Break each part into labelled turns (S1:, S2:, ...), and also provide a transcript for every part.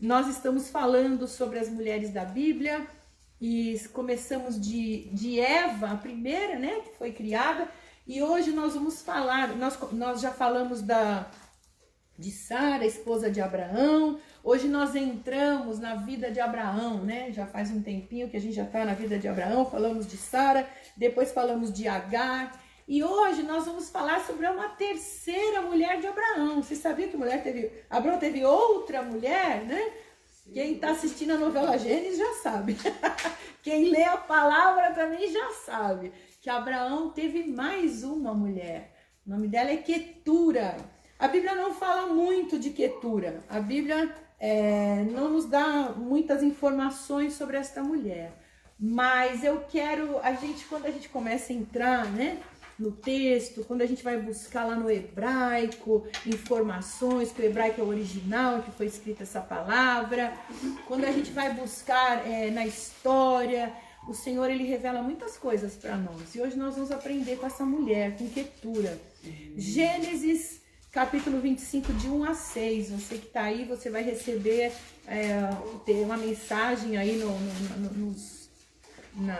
S1: Nós estamos falando sobre as mulheres da Bíblia e começamos de Eva, a primeira, né, que foi criada, e hoje nós vamos falar, nós já falamos de Sara, esposa de Abraão. Hoje nós entramos na vida de Abraão, né? Já faz um tempinho que a gente já está na vida de Abraão, falamos de Sara, depois falamos de Agar, e hoje nós vamos falar sobre uma terceira mulher de Abraão. Você sabia que Abraão teve outra mulher, né? Quem está assistindo a novela Gênesis já sabe. Quem lê a palavra também já sabe que Abraão teve mais uma mulher. O nome dela é Quetura. A Bíblia não fala muito de Quetura. A Bíblia não nos dá muitas informações sobre esta mulher. Mas eu quero, quando a gente começa a entrar, né, no texto, quando a gente vai buscar lá no hebraico informações, que o hebraico é o original, que foi escrita essa palavra, quando a gente vai buscar na história, o Senhor, ele revela muitas coisas para nós. E hoje nós vamos aprender com essa mulher, com Quetura. Gênesis capítulo 25, de 1 a 6. Você que está aí, você vai receber uma mensagem aí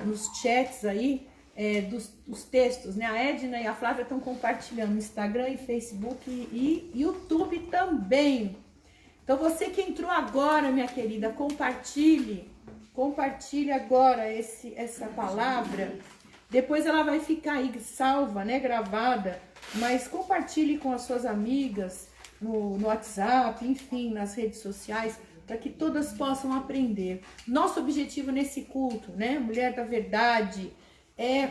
S1: nos chats aí, dos textos, né? A Edna e a Flávia estão compartilhando no Instagram e Facebook e YouTube também. Então você que entrou agora, minha querida, compartilhe agora essa palavra. Depois ela vai ficar aí salva, né? Gravada. Mas compartilhe com as suas amigas no WhatsApp, enfim, nas redes sociais, para que todas possam aprender. Nosso objetivo nesse culto, né, Mulher da Verdade, é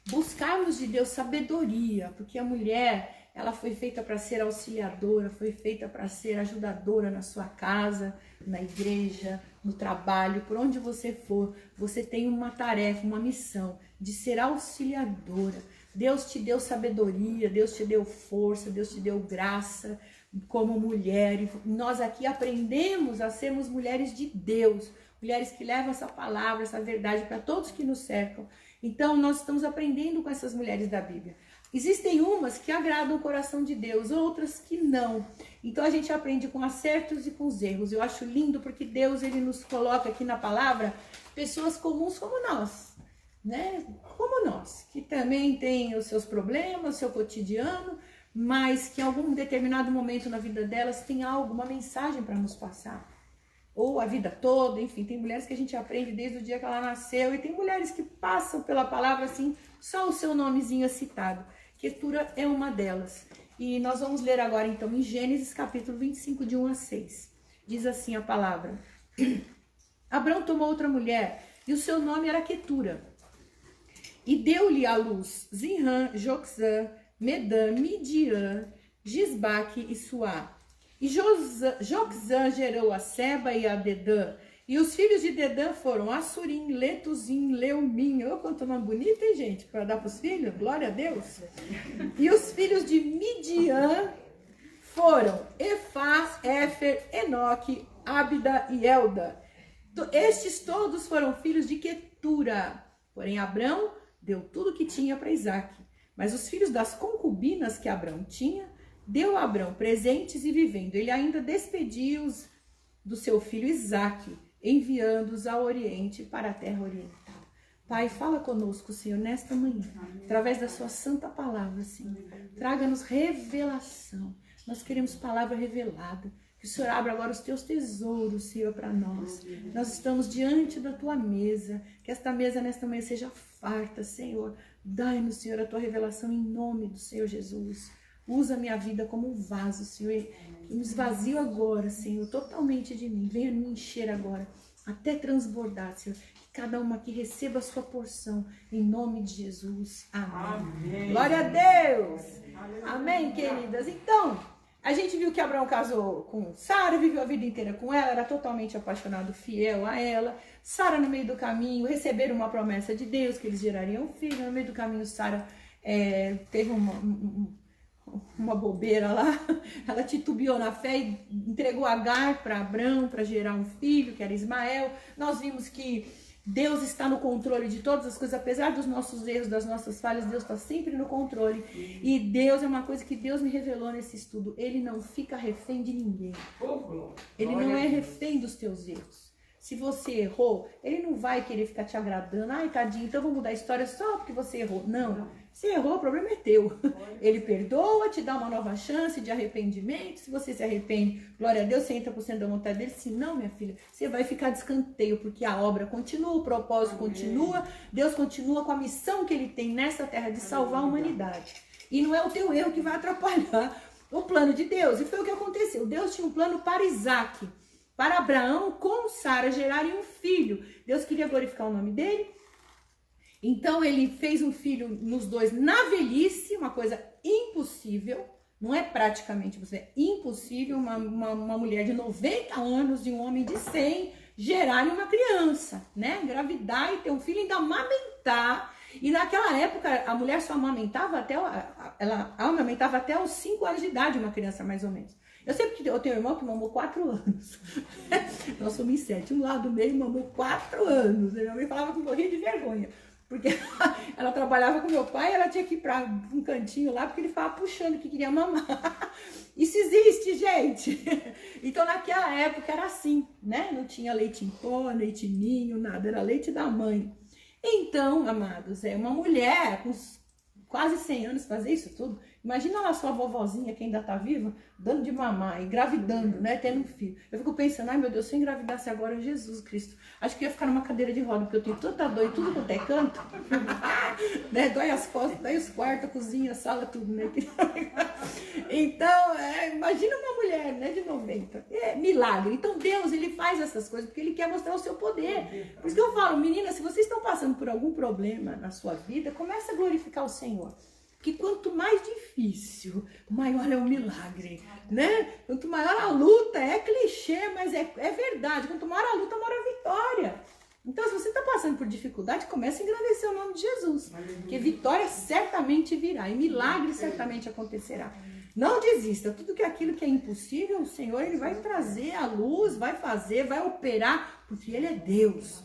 S1: buscarmos de Deus sabedoria, porque a mulher, ela foi feita para ser auxiliadora, foi feita para ser ajudadora na sua casa, na igreja, no trabalho, por onde você for. Você tem uma tarefa, uma missão de ser auxiliadora. Deus te deu sabedoria, Deus te deu força, Deus te deu graça como mulher. E nós aqui aprendemos a sermos mulheres de Deus, mulheres que levam essa palavra, essa verdade para todos que nos cercam. Então nós estamos aprendendo com essas mulheres da Bíblia. Existem umas que agradam o coração de Deus, outras que não. Então a gente aprende com acertos e com os erros. Eu acho lindo porque Deus, ele nos coloca aqui na palavra pessoas comuns como nós, né? Como nós, que também tem os seus problemas, o seu cotidiano, mas que em algum determinado momento na vida delas tem algo, uma mensagem para nos passar. Ou a vida toda, enfim, tem mulheres que a gente aprende desde o dia que ela nasceu, e tem mulheres que passam pela palavra assim, só o seu nomezinho é citado. Quetura é uma delas. E nós vamos ler agora então em Gênesis capítulo 25, de 1 a 6. Diz assim a palavra: Abrão tomou outra mulher, e o seu nome era Quetura. E deu-lhe à luz Zinrã, Joxã, Medã, Midian, Gisbaque e Suá. E Joxã gerou a Seba e a Dedã. E os filhos de Dedã foram Assurim, Letuzim, Leumim. Ô, quanto nome bonito, hein, gente? Para dar para os filhos? Glória a Deus. E os filhos de Midian foram Efá, Éfer, Enoque, Ábida e Elda. Estes todos foram filhos de Quetura. Porém, Abrão deu tudo o que tinha para Isaque. Mas os filhos das concubinas que Abrão tinha, deu a Abrão presentes e vivendo. Ele ainda despedia-os do seu filho Isaque, enviando-os ao Oriente, para a terra oriental. Pai, fala conosco, Senhor, nesta manhã, através da sua santa palavra, Senhor. Traga-nos revelação. Nós queremos palavra revelada. Que o Senhor abra agora os teus tesouros, Senhor, para nós. Nós estamos diante da tua mesa. Que esta mesa nesta manhã seja farta, Senhor. Dai-nos, Senhor, a tua revelação em nome do Senhor Jesus. Usa a minha vida como um vaso, Senhor. Me esvazio agora, Senhor, totalmente de mim. Venha me encher agora, até transbordar, Senhor. Que cada uma aqui receba a sua porção, em nome de Jesus. Amém. Amém. Glória a Deus. Amém, queridas. Então, a gente viu que Abraão casou com Sara, viveu a vida inteira com ela, era totalmente apaixonado, fiel a ela. Sara, no meio do caminho, receberam uma promessa de Deus, que eles gerariam um filho. No meio do caminho, Sara teve uma bobeira lá, ela titubeou na fé e entregou Agar para Abrão para gerar um filho, que era Ismael. Nós vimos que Deus está no controle de todas as coisas, apesar dos nossos erros, das nossas falhas, Deus está sempre no controle. E Deus é uma coisa que Deus me revelou nesse estudo, Ele não fica refém de ninguém. Ele não é refém dos teus erros. Se você errou, ele não vai querer ficar te agradando. Ai, tadinho, então vou mudar a história só porque você errou. Não. Se errou, o problema é teu. Ele perdoa, te dá uma nova chance de arrependimento. Se você se arrepende, glória a Deus, você entra por cento da vontade dele. Se não, minha filha, você vai ficar de escanteio, porque a obra continua, o propósito continua, Deus continua com a missão que ele tem nessa terra de salvar a humanidade. E não é o teu erro que vai atrapalhar o plano de Deus. E foi o que aconteceu. Deus tinha um plano para Isaac, para Abraão com Sara gerarem um filho. Deus queria glorificar o nome dele. Então ele fez um filho nos dois na velhice, uma coisa impossível. Não é praticamente, é impossível uma mulher de 90 anos e um homem de 100 gerarem uma criança, né? Engravidar e ter um filho, ainda amamentar. E naquela época a mulher só amamentava ela amamentava até os 5 anos de idade, uma criança mais ou menos. Eu sei porque eu tenho um irmão que mamou 4 anos. Nós somos em 7. Um lá do meio mamou 4 anos. Minha mãe falava que morria de vergonha. Porque ela trabalhava com meu pai, ela tinha que ir para um cantinho lá, porque ele ficava puxando que queria mamar. Isso existe, gente. Então naquela época era assim, né? Não tinha leite em pó, leite ninho, nada. Era leite da mãe. Então, amados, uma mulher com quase 100 anos fazer isso tudo. Imagina lá sua vovozinha que ainda tá viva, dando de mamar, engravidando, né, tendo um filho. Eu fico pensando, ai meu Deus, se eu engravidasse agora Jesus Cristo, acho que eu ia ficar numa cadeira de roda, porque eu tenho tanta dor e tudo quanto é canto, né, dói as costas, dói os quartos, a cozinha, a sala, tudo, né. Então, imagina uma mulher, né, de 90, milagre. Então Deus, ele faz essas coisas porque ele quer mostrar o seu poder. Por isso que eu falo, meninas, se vocês estão passando por algum problema na sua vida, comece a glorificar o Senhor. Porque quanto mais difícil, maior é o milagre, né? Quanto maior a luta, é clichê, mas é verdade. Quanto maior a luta, maior a vitória. Então, se você está passando por dificuldade, comece a engrandecer o nome de Jesus. Porque vitória certamente virá e milagre certamente acontecerá. Não desista. Tudo aquilo que é impossível, o Senhor ele vai trazer à luz, vai fazer, vai operar, porque Ele é Deus.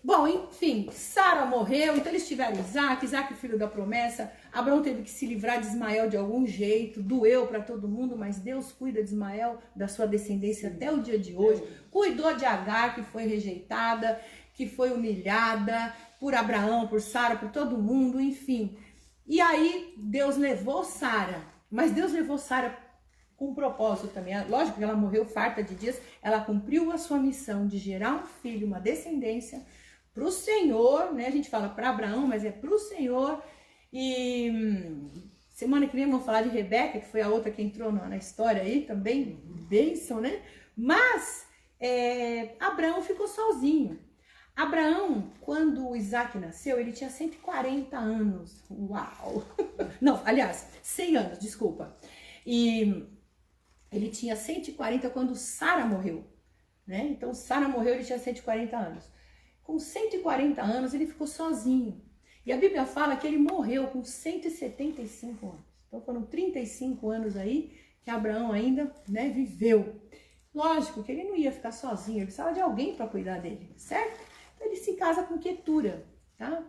S1: Bom, enfim, Sara morreu, então eles tiveram Isaac, filho da promessa. Abraão teve que se livrar de Ismael de algum jeito, doeu para todo mundo, mas Deus cuida de Ismael, da sua descendência até o dia de hoje. Cuidou de Agar, que foi rejeitada, que foi humilhada por Abraão, por Sara, por todo mundo, enfim. E aí Deus levou Sara, mas Deus levou Sara com um propósito também. Lógico que ela morreu farta de dias, ela cumpriu a sua missão de gerar um filho, uma descendência, para o Senhor, né? A gente fala para Abraão, mas é para o Senhor. E semana que vem vamos falar de Rebeca, que foi a outra que entrou na história aí também, bênção, né? Mas Abraão ficou sozinho. Abraão, quando Isaac nasceu, ele tinha 140 anos. Uau! Não, aliás, 100 anos, desculpa. E ele tinha 140 quando Sara morreu, né? Então, Sara morreu, ele tinha 140 anos. Com 140 anos, ele ficou sozinho. E a Bíblia fala que ele morreu com 175 anos. Então, foram 35 anos aí que Abraão ainda, né, viveu. Lógico que ele não ia ficar sozinho, ele precisava de alguém para cuidar dele, certo? Então, ele se casa com Quetura, tá?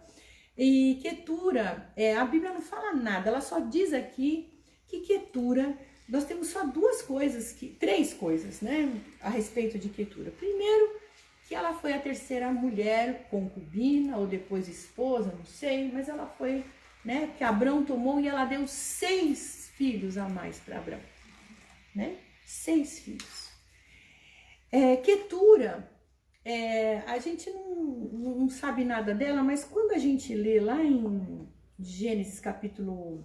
S1: E Quetura, a Bíblia não fala nada, ela só diz aqui que Quetura, nós temos só três coisas, né, a respeito de Quetura. Primeiro, que ela foi a terceira mulher, concubina, ou depois esposa, não sei, mas ela foi, né, que Abraão tomou e ela deu 6 filhos a mais para Abraão, né, 6 filhos. Quetura, a gente não sabe nada dela, mas quando a gente lê lá em Gênesis capítulo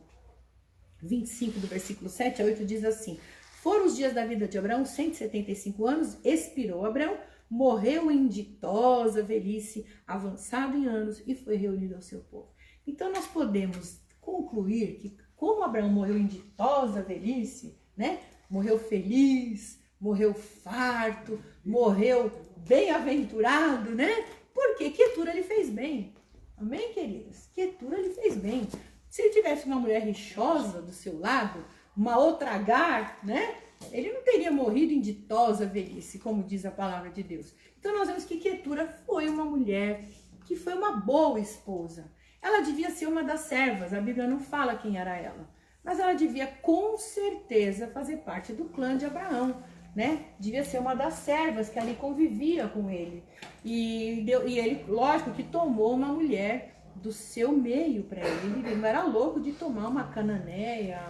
S1: 25, do versículo 7 a 8, diz assim: foram os dias da vida de Abraão, 175 anos, expirou Abraão, morreu em ditosa velhice, avançado em anos, e foi reunido ao seu povo. Então nós podemos concluir que como Abraão morreu em ditosa velhice, né? Morreu feliz, morreu farto, morreu bem-aventurado, né? Porque Quetura lhe fez bem. Amém, queridas? Quetura lhe fez bem. Se ele tivesse uma mulher rixosa do seu lado, uma outra Agar, né? Ele não teria morrido em ditosa velhice, como diz a palavra de Deus. Então nós vemos que Quetura foi uma mulher que foi uma boa esposa. Ela devia ser uma das servas, a Bíblia não fala quem era ela. Mas ela devia com certeza fazer parte do clã de Abraão. né? Devia ser uma das servas que ali convivia com ele. E ele, lógico, que tomou uma mulher do seu meio para ele. Ele não era louco de tomar uma cananeia,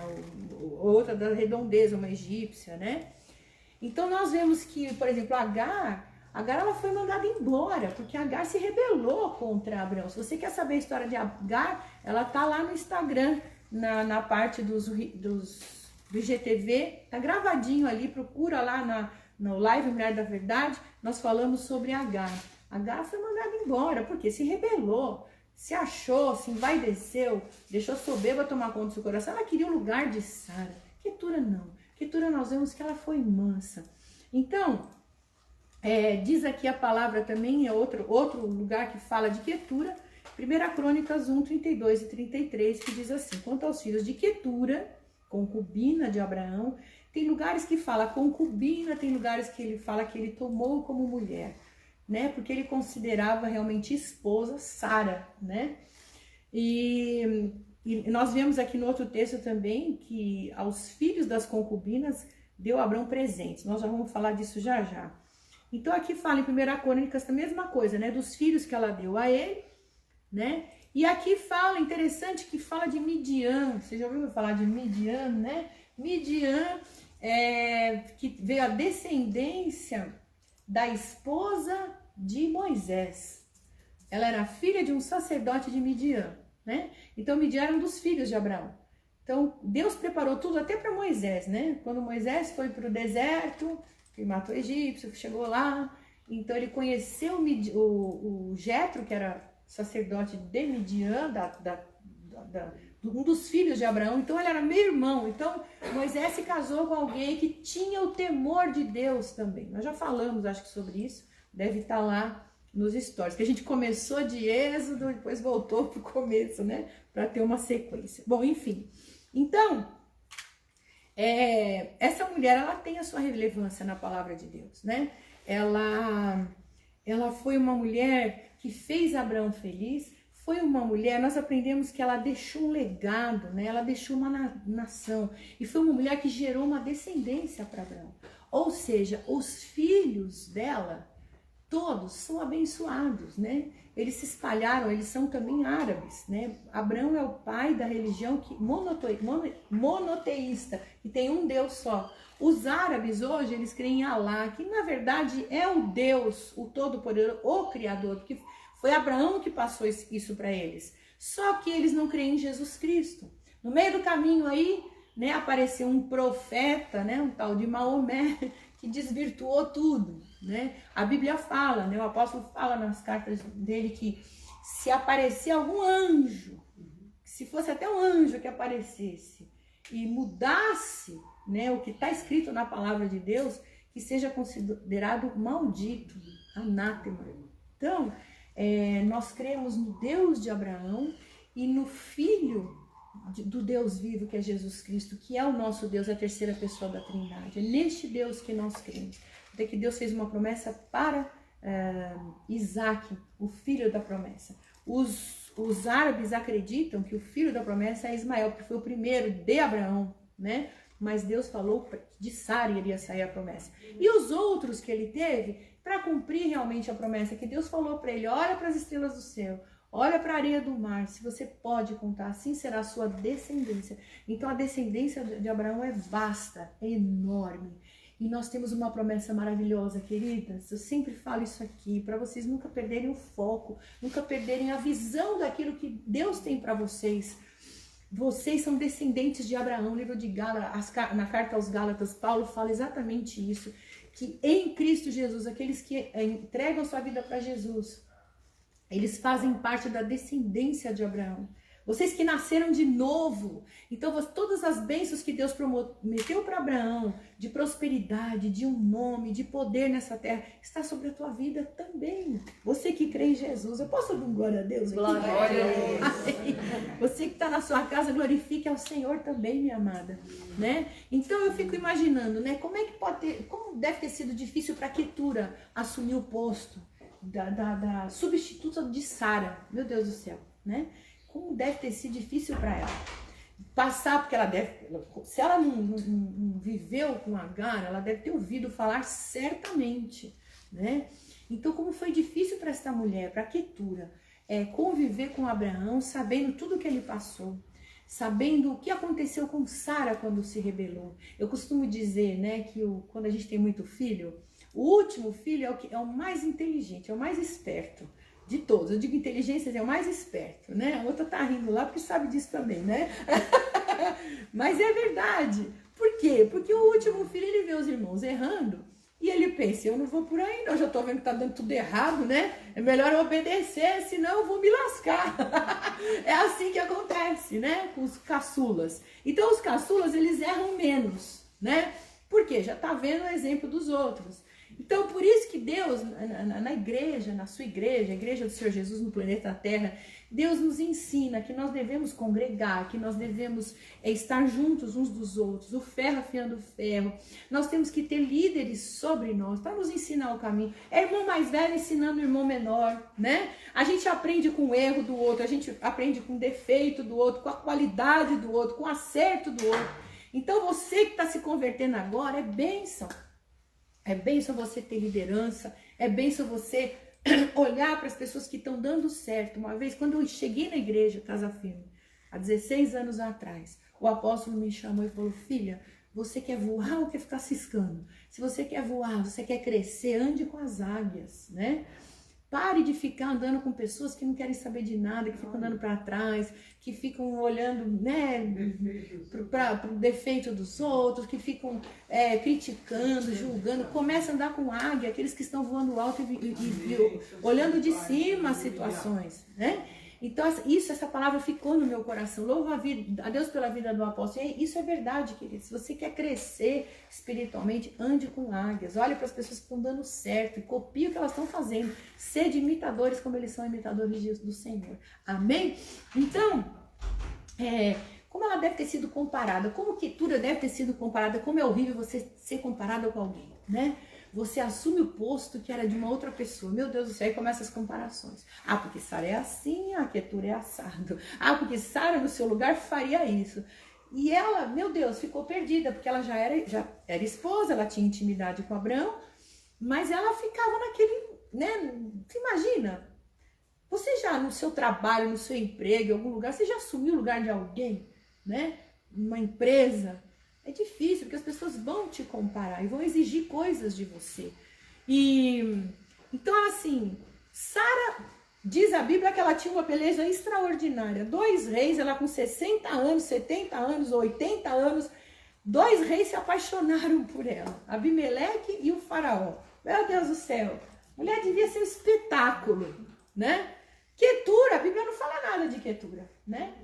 S1: ou outra da redondeza, uma egípcia, né? Então nós vemos que, por exemplo, Agar ela foi mandada embora, porque Agar se rebelou contra Abraão. Se você quer saber a história de Agar, ela tá lá no Instagram, na parte do IGTV, tá gravadinho ali, procura lá no Live Mulher da Verdade, nós falamos sobre Agar. Agar foi mandada embora, porque se rebelou, se achou, se envaideceu, deixou soberba tomar conta do seu coração. Ela queria o lugar de Sara. Quetura não. Quetura nós vemos que ela foi mansa. Então, diz aqui a palavra também, é outro lugar que fala de Quetura, 1 Crônicas 1, 32 e 33, que diz assim: quanto aos filhos de Quetura, concubina de Abraão, tem lugares que fala concubina, tem lugares que ele fala que ele tomou como mulher, né? Porque ele considerava realmente esposa Sara, né? E nós vemos aqui no outro texto também que aos filhos das concubinas deu Abraão presentes. Nós já vamos falar disso já já. Então aqui fala em 1 Crônicas a mesma coisa, né? Dos filhos que ela deu a ele, né? E aqui fala, interessante que fala de Midian. Você já ouviu falar de Midian, né? Midian que veio a descendência da esposa de Moisés. Ela era filha de um sacerdote de Midian, né? Então Midian era um dos filhos de Abraão. Então Deus preparou tudo até para Moisés, né? Quando Moisés foi para o deserto, ele matou o egípcio, chegou lá, então ele conheceu o Jetro, que era sacerdote de Midian, um dos filhos de Abraão, então ele era meu irmão. Então Moisés se casou com alguém que tinha o temor de Deus também. Nós já falamos, acho que sobre isso, deve estar lá nos stories, que a gente começou de Êxodo, depois voltou para o começo, né, para ter uma sequência. Bom, enfim, então essa mulher, ela tem a sua relevância na palavra de Deus, né? Ela foi uma mulher que fez Abraão feliz, foi uma mulher, nós aprendemos que ela deixou um legado, né? Ela deixou uma nação, e foi uma mulher que gerou uma descendência para Abraão. Ou seja, os filhos dela, todos são abençoados, né? Eles se espalharam, eles são também árabes, né? Abraão é o pai da religião monoteísta, que tem um Deus só. Os árabes hoje, eles creem em Alá, que na verdade é o Deus, o Todo-Poderoso, o Criador, porque foi Abraão que passou isso para eles. Só que eles não creem em Jesus Cristo. No meio do caminho aí, né, apareceu um profeta, né, um tal de Maomé, que desvirtuou tudo, né? A Bíblia fala, né, o apóstolo fala nas cartas dele que se aparecer algum anjo, se fosse até um anjo que aparecesse e mudasse, né, o que está escrito na palavra de Deus, que seja considerado maldito, anátema. Então, nós cremos no Deus de Abraão e no Filho do Deus vivo, que é Jesus Cristo, que é o nosso Deus, a terceira pessoa da Trindade. É neste Deus que nós cremos. Até que Deus fez uma promessa para Isaac, o filho da promessa. Os árabes acreditam que o filho da promessa é Ismael, porque foi o primeiro de Abraão, né? Mas Deus falou que de Sara iria sair a promessa. E os outros que ele teve, para cumprir realmente a promessa que Deus falou para ele: olha para as estrelas do céu, olha para a areia do mar, se você pode contar, assim será a sua descendência. Então a descendência de Abraão é vasta, é enorme. E nós temos uma promessa maravilhosa, queridas. Eu sempre falo isso aqui, para vocês nunca perderem o foco, nunca perderem a visão daquilo que Deus tem para vocês. Vocês são descendentes de Abraão. Livro de Gálatas, na carta aos Gálatas, Paulo fala exatamente isso, que em Cristo Jesus, aqueles que entregam sua vida para Jesus, eles fazem parte da descendência de Abraão. Vocês que nasceram de novo. Então, todas as bênçãos que Deus prometeu para Abraão, de prosperidade, de um nome, de poder nessa terra, está sobre a tua vida também. Você que crê em Jesus. Eu posso dar um glória a Deus?
S2: Glória a Deus.
S1: Você que está na sua casa, glorifique ao Senhor também, minha amada. Né? Então, eu fico imaginando, né? Como deve ter sido difícil para Quetura assumir o posto da substituta de Sara. Meu Deus do céu, né? Como deve ter sido difícil para ela. passar, porque ela deve, se ela não viveu com Agar, ela deve ter ouvido falar certamente, né? Então, como foi difícil para esta mulher, para Quetura, conviver com Abraão, sabendo tudo que ele passou, sabendo o que aconteceu com Sara quando se rebelou. Eu costumo dizer, né, que quando a gente tem muito filho, o último filho é o mais inteligente, é o mais esperto de todos. Eu digo inteligência, é o mais esperto, né? A outra tá rindo lá porque sabe disso também, né? Mas é verdade. Por quê? Porque o último filho, ele vê os irmãos errando e ele pensa, eu não vou por aí não, já tô vendo que tá dando tudo errado, né? É melhor eu obedecer, senão eu vou me lascar. É assim que acontece, né? Com os caçulas. Então os caçulas, eles erram menos, né? Por quê? Já tá vendo o exemplo dos outros. Então, por isso que Deus, na igreja, na sua igreja, a igreja do Senhor Jesus no planeta Terra, Deus nos ensina que nós devemos congregar, que nós devemos estar juntos uns dos outros, o ferro afiando o ferro. Nós temos que ter líderes sobre nós para nos ensinar o caminho. É irmão mais velho ensinando o irmão menor, né? A gente aprende com o erro do outro, a gente aprende com o defeito do outro, com a qualidade do outro, com o acerto do outro. Então, você que está se convertendo agora, é bênção. É bênção você ter liderança, é bênção você olhar para as pessoas que estão dando certo. Uma vez, quando eu cheguei na igreja Casa Firme, há 16 anos atrás, o apóstolo me chamou e falou, filha, você quer voar ou quer ficar ciscando? Se você quer voar, você quer crescer, ande com as águias, né? Pare de ficar andando com pessoas que não querem saber de nada, que ficam andando para trás, que ficam olhando, né, para o defeito dos outros, que ficam criticando, julgando. Começa a andar com águia, aqueles que estão voando alto e olhando de cima as situações, né? Então, essa palavra ficou no meu coração. Louvo a Deus pela vida do apóstolo. E isso é verdade, querido. Se você quer crescer espiritualmente, ande com águias. Olhe para as pessoas que estão dando certo e copie o que elas estão fazendo. Sede imitadores como eles são imitadores do Senhor. Amém? Então, como ela deve ter sido comparada, como Quetura deve ter sido comparada, como é horrível você ser comparada com alguém, né? Você assume o posto que era de uma outra pessoa. Meu Deus do céu, aí começam as comparações. Ah, porque Sara é assim, a Quetura é assado. Ah, porque Sara no seu lugar faria isso. E ela, meu Deus, ficou perdida, porque ela já era esposa, ela tinha intimidade com Abraão, mas ela ficava naquele, né? Você imagina? Você já no seu trabalho, no seu emprego, em algum lugar, você já assumiu o lugar de alguém, né? Uma empresa. É difícil, porque as pessoas vão te comparar e vão exigir coisas de você. Então, assim, Sara, diz a Bíblia que ela tinha uma beleza extraordinária. 2 reis, ela com 60 anos, 70 anos, 80 anos, 2 reis se apaixonaram por ela. Abimeleque e o faraó. Meu Deus do céu, mulher devia ser um espetáculo, né? Quetura, a Bíblia não fala nada de Quetura, né?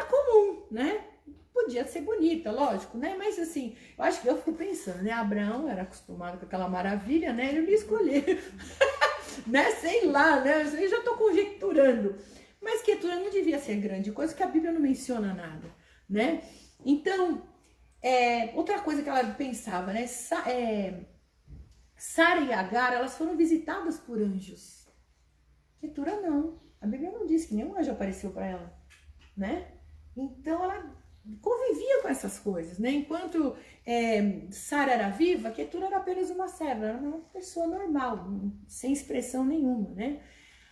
S1: Comum, né? Podia ser bonita, lógico, né? Mas assim, eu acho que eu fico pensando, né? Abraão era acostumado com aquela maravilha, né? Ele não ia escolher, né? Sei lá, né? Eu já tô conjecturando. Mas Quetura não devia ser grande coisa, que a Bíblia não menciona nada, né? Então, outra coisa que ela pensava, né? Sara e Agar, elas foram visitadas por anjos. Quetura não. A Bíblia não diz que nenhum anjo apareceu para ela, né? Então, ela convivia com essas coisas, né? Enquanto Sara era viva, Quetura era apenas uma serva, era uma pessoa normal, sem expressão nenhuma, né?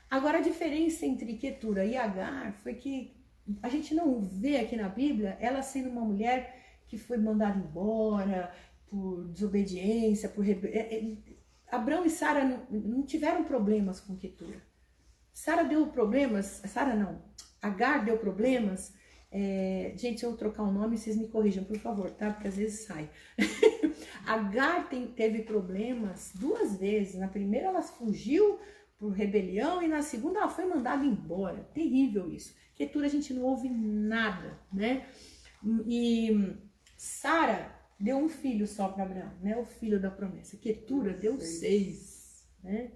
S1: Agora, a diferença entre Quetura e Agar foi que a gente não vê aqui na Bíblia ela sendo uma mulher que foi mandada embora por desobediência, por Abrão e Sara não tiveram problemas com Quetura. Agar deu problemas. Gente, se eu trocar o nome, vocês me corrijam, por favor, tá? Porque às vezes sai. Agar teve problemas 2 vezes. Na primeira, ela fugiu por rebelião e na segunda, ela foi mandada embora. Terrível isso. Quetura, a gente não ouve nada, né? E Sara deu um filho só para Abraão, né? O filho da promessa. Quetura deu 6, né?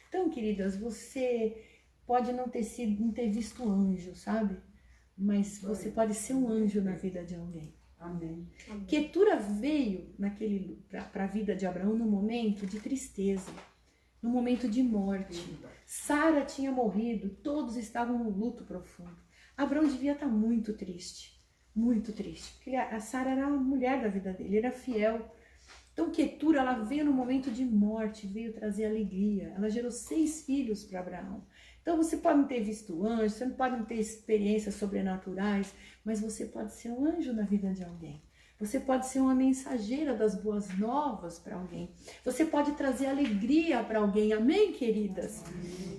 S1: Então, queridas, você pode não ter visto anjo, sabe? Mas você pode ser um anjo na vida de alguém.
S2: Amém.
S1: Quetura veio para a vida de Abraão num momento de tristeza, num momento de morte. Sara tinha morrido, todos estavam num luto profundo. Abraão devia estar muito triste, muito triste. Porque a Sara era a mulher da vida dele, era fiel. Então, Quetura, ela veio no momento de morte, veio trazer alegria. Ela gerou 6 filhos para Abraão. Então, você pode não ter visto anjos, você não pode não ter experiências sobrenaturais, mas você pode ser um anjo na vida de alguém. Você pode ser uma mensageira das boas novas para alguém. Você pode trazer alegria para alguém. Amém, queridas?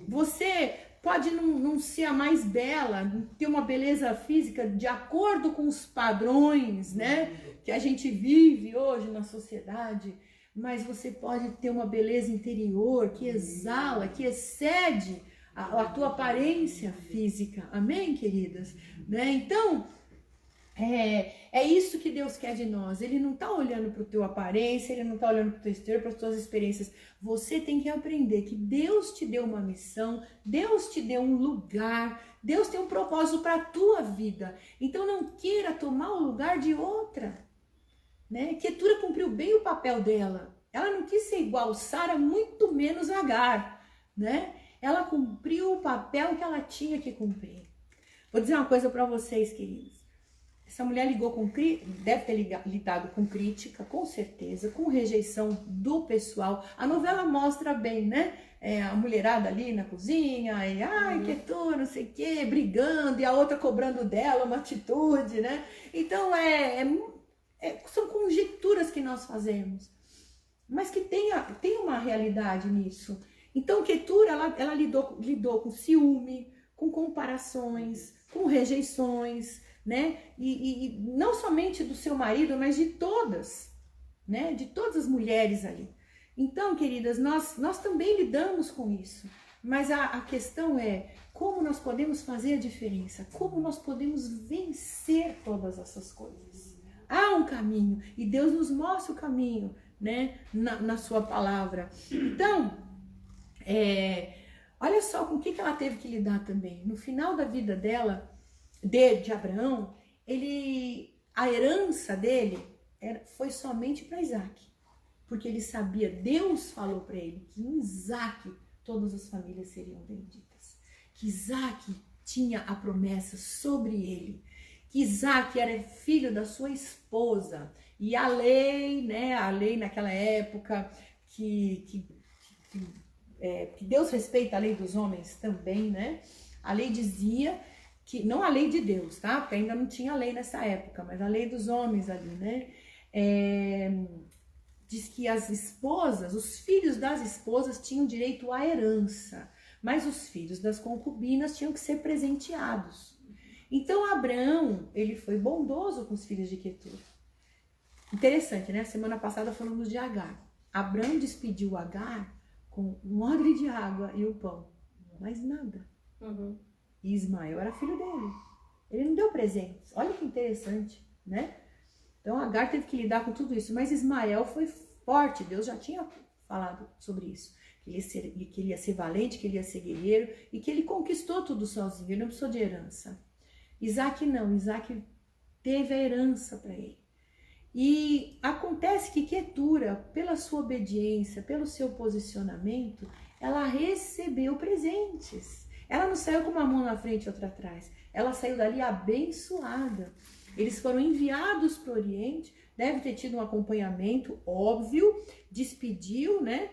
S1: Você pode não ser a mais bela, não ter uma beleza física de acordo com os padrões, né, que a gente vive hoje na sociedade, mas você pode ter uma beleza interior que exala, que excede a tua aparência física. Amém, queridas? Né? Então, é isso que Deus quer de nós. Ele não está olhando para o teu aparência, ele não está olhando para o teu exterior, para as tuas experiências. Você tem que aprender que Deus te deu uma missão, Deus te deu um lugar, Deus tem um propósito para a tua vida. Então não queira tomar o lugar de outra. Né? Quetura cumpriu bem o papel dela. Ela não quis ser igual Sara, muito menos Agar. Né? Ela cumpriu o papel que ela tinha que cumprir. Vou dizer uma coisa para vocês, queridos. Essa mulher deve ter lidado com crítica, com certeza, com rejeição do pessoal. A novela mostra bem, né? A mulherada ali na cozinha, Quetura, não sei o quê, brigando, e a outra cobrando dela uma atitude, né? Então, são conjecturas que nós fazemos, mas que tem uma realidade nisso. Então, Quetura, ela lidou com ciúme, com comparações, com rejeições, né? E não somente do seu marido, mas de todas, né? De todas as mulheres ali. Então, queridas, nós também lidamos com isso. Mas a questão é como nós podemos fazer a diferença, como nós podemos vencer todas essas coisas. Há um caminho e Deus nos mostra o caminho, né? Na sua palavra. Então, olha só com o que ela teve que lidar também. No final da vida dela, de Abraão, a herança dele foi somente para Isaac, porque ele sabia, Deus falou para ele que em Isaac todas as famílias seriam benditas, que Isaac tinha a promessa sobre ele, que Isaac era filho da sua esposa, e a lei, né, a lei naquela época, que Deus respeita a lei dos homens também, né, a lei dizia que, não a lei de Deus, tá? Porque ainda não tinha lei nessa época, mas a lei dos homens ali, né? Diz que as esposas, os filhos das esposas tinham direito à herança, mas os filhos das concubinas tinham que ser presenteados. Então, Abraão, ele foi bondoso com os filhos de Quetura. Interessante, né? Semana passada falamos de Agar. Abraão despediu Agar com um odre de água e o pão, mais nada. E Ismael era filho dele. Ele não deu presentes. Olha que interessante, né? Então Agar teve que lidar com tudo isso. Mas Ismael foi forte. Deus já tinha falado sobre isso. Que ele ia ser valente, que ele ia ser guerreiro. E que ele conquistou tudo sozinho. Ele não precisou de herança. Isaac não. Isaac teve a herança para ele. E acontece que Quetura, pela sua obediência, pelo seu posicionamento, ela recebeu presentes. Ela não saiu com uma mão na frente e outra atrás. Ela saiu dali abençoada. Eles foram enviados para o Oriente. Deve ter tido um acompanhamento, óbvio. Despediu, né,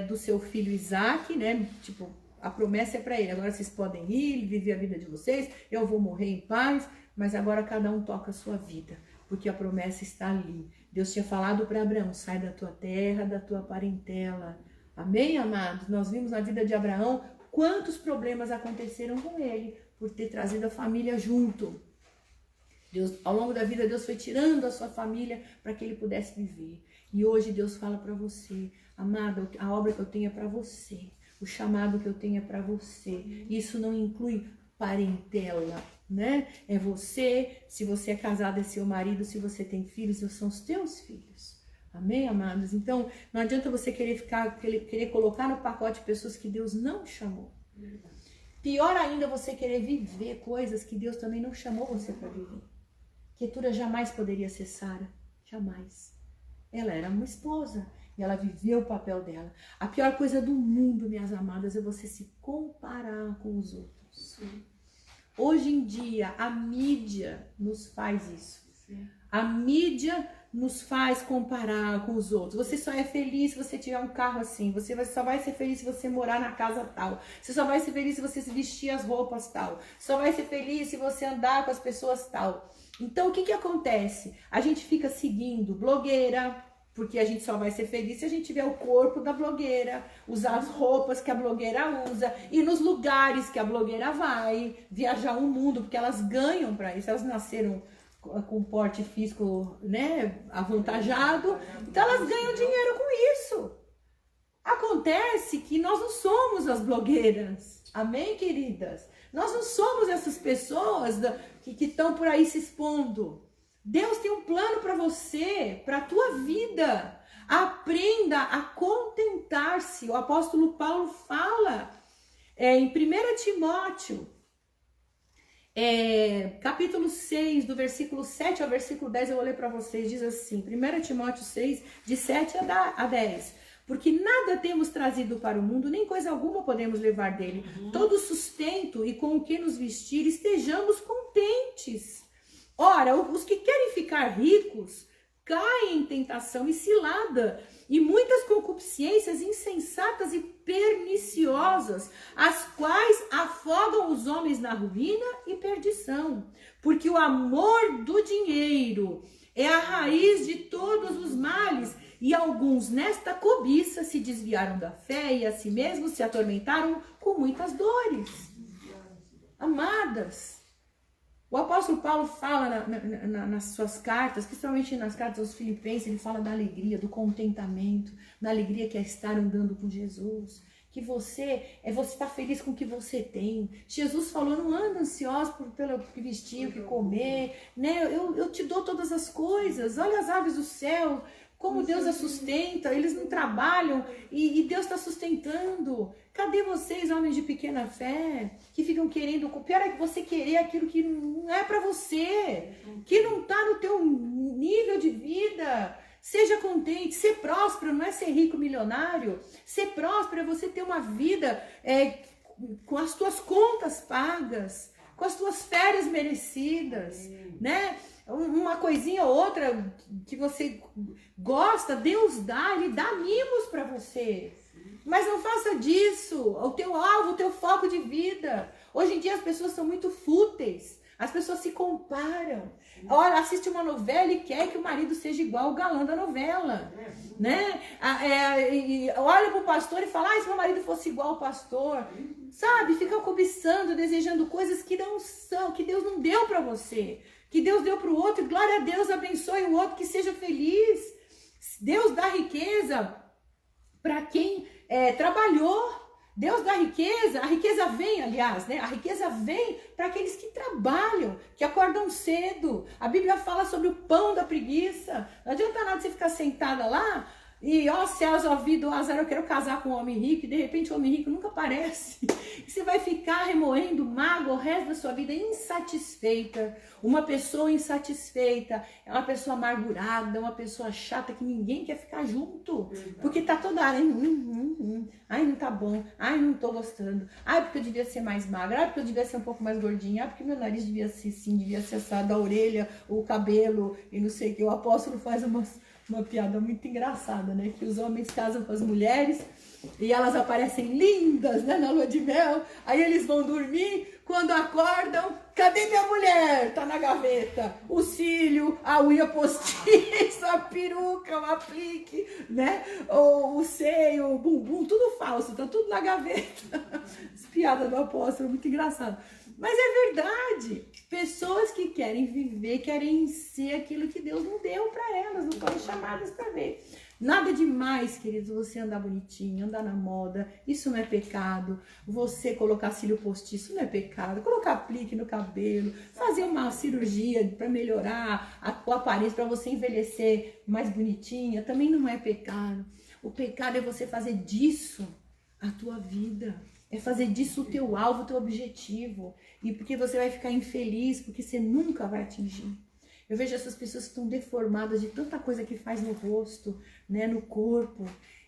S1: do seu filho Isaac, né? Tipo, a promessa é para ele. Agora vocês podem ir, viver a vida de vocês. Eu vou morrer em paz. Mas agora cada um toca a sua vida. Porque a promessa está ali. Deus tinha falado para Abraão, sai da tua terra, da tua parentela. Amém, amados? Nós vimos na vida de Abraão quantos problemas aconteceram com ele por ter trazido a família junto. Deus, ao longo da vida, Deus foi tirando a sua família para que ele pudesse viver. E hoje Deus fala para você, amada, a obra que eu tenho é para você. O chamado que eu tenho é para você. Isso não inclui parentela, né? É você, se você é casado, é seu marido, se você tem filhos, são os teus filhos. Amém, amados? Então, não adianta você querer colocar no pacote pessoas que Deus não chamou. Pior ainda, você querer viver coisas que Deus também não chamou você para viver. Quetura jamais poderia ser Sara. Jamais. Ela era uma esposa e ela viveu o papel dela. A pior coisa do mundo, minhas amadas, é você se comparar com os outros. Hoje em dia, a mídia nos faz isso. A mídia nos faz comparar com os outros. Você só é feliz se você tiver um carro assim. Você só vai ser feliz se você morar na casa tal. Você só vai ser feliz se você se vestir as roupas tal. Só vai ser feliz se você andar com as pessoas tal. Então, o que acontece? A gente fica seguindo blogueira, porque a gente só vai ser feliz se a gente tiver o corpo da blogueira, usar as roupas que a blogueira usa, ir nos lugares que a blogueira vai, viajar o mundo, porque elas ganham para isso. Elas nasceram com porte físico, né, avantajado, então elas ganham dinheiro com isso. Acontece que nós não somos as blogueiras, amém, queridas? Nós não somos essas pessoas que estão por aí se expondo. Deus tem um plano para você, para a tua vida. Aprenda a contentar-se. O apóstolo Paulo fala em 1 Timóteo, capítulo 6, do versículo 7 ao versículo 10, eu vou ler para vocês, diz assim, 1 Timóteo 6, de 7 a 10. Porque nada temos trazido para o mundo, nem coisa alguma podemos levar dele. Todo sustento e com o que nos vestir, estejamos contentes. Ora, os que querem ficar ricos caem em tentação e cilada, e muitas concupiscências insensatas e perniciosas, as quais afogam os homens na ruína e perdição. Porque o amor do dinheiro é a raiz de todos os males, e alguns nesta cobiça se desviaram da fé e a si mesmos se atormentaram com muitas dores. Amadas, o apóstolo Paulo fala nas suas cartas, principalmente nas cartas aos Filipenses, ele fala da alegria, do contentamento, da alegria que é estar andando com Jesus. Que você está feliz com o que você tem. Jesus falou, não anda ansioso pelo que vestir, o que comer, né? Eu te dou todas as coisas. Olha as aves do céu, como Deus as sustenta, eles não trabalham e Deus está sustentando. Cadê vocês, homens de pequena fé, que ficam querendo, o pior é que você querer aquilo que não é para você, que não está no teu nível de vida. Seja contente, ser próspero não é ser rico milionário, ser próspero é você ter uma vida com as tuas contas pagas, com as tuas férias merecidas, né? Uma coisinha ou outra que você gosta, Deus dá, Ele dá mimos para você. Mas não faça disso o teu alvo, o teu foco de vida. Hoje em dia as pessoas são muito fúteis, as pessoas se comparam. Olha, assiste uma novela e quer que o marido seja igual o galã da novela, né? Olha para o pastor e fala, se meu marido fosse igual ao pastor, sabe? Fica cobiçando, desejando coisas que não são, que Deus não deu para você, que Deus deu para o outro, e glória a Deus, abençoe o outro, que seja feliz. Deus dá riqueza para quem trabalhou. Deus dá riqueza, a riqueza vem, aliás, né? A riqueza vem para aqueles que trabalham, que acordam cedo. A Bíblia fala sobre o pão da preguiça. Não adianta nada você ficar sentada lá e, ó céus, ó vida, ó azar, eu quero casar com um homem rico, e de repente o homem rico nunca aparece. E você vai ficar remoendo mágoa o resto da sua vida insatisfeita. Uma pessoa insatisfeita é uma pessoa amargurada, uma pessoa chata que ninguém quer ficar junto. Porque tá toda hora, ai, não tá bom, ai, não tô gostando, ai, porque eu devia ser mais magra, ai, porque eu devia ser um pouco mais gordinha, ai, porque meu nariz devia ser assim, devia ser assado, a orelha, o cabelo e não sei o que. O apóstolo faz uma piada muito engraçada, né? Que os homens casam com as mulheres e elas aparecem lindas, né, na lua de mel. Aí eles vão dormir, quando acordam, cadê minha mulher? Tá na gaveta. O cílio, a unha postiça, a peruca, o aplique, né? O seio, o bumbum, tudo falso, tá tudo na gaveta. As piadas do apóstolo, muito engraçado. Mas é verdade. Pessoas que querem viver, querem ser aquilo que Deus não deu para elas, não foram chamadas para ver. Nada demais, queridos, você andar bonitinho, andar na moda, isso não é pecado. Você colocar cílio postiço não é pecado. Colocar aplique no cabelo, fazer uma cirurgia para melhorar a aparência, para você envelhecer mais bonitinha, também não é pecado. O pecado é você fazer disso a tua vida. É fazer disso o teu alvo, o teu objetivo. E porque você vai ficar infeliz, porque você nunca vai atingir. Eu vejo essas pessoas que estão deformadas de tanta coisa que faz no rosto, né, no corpo,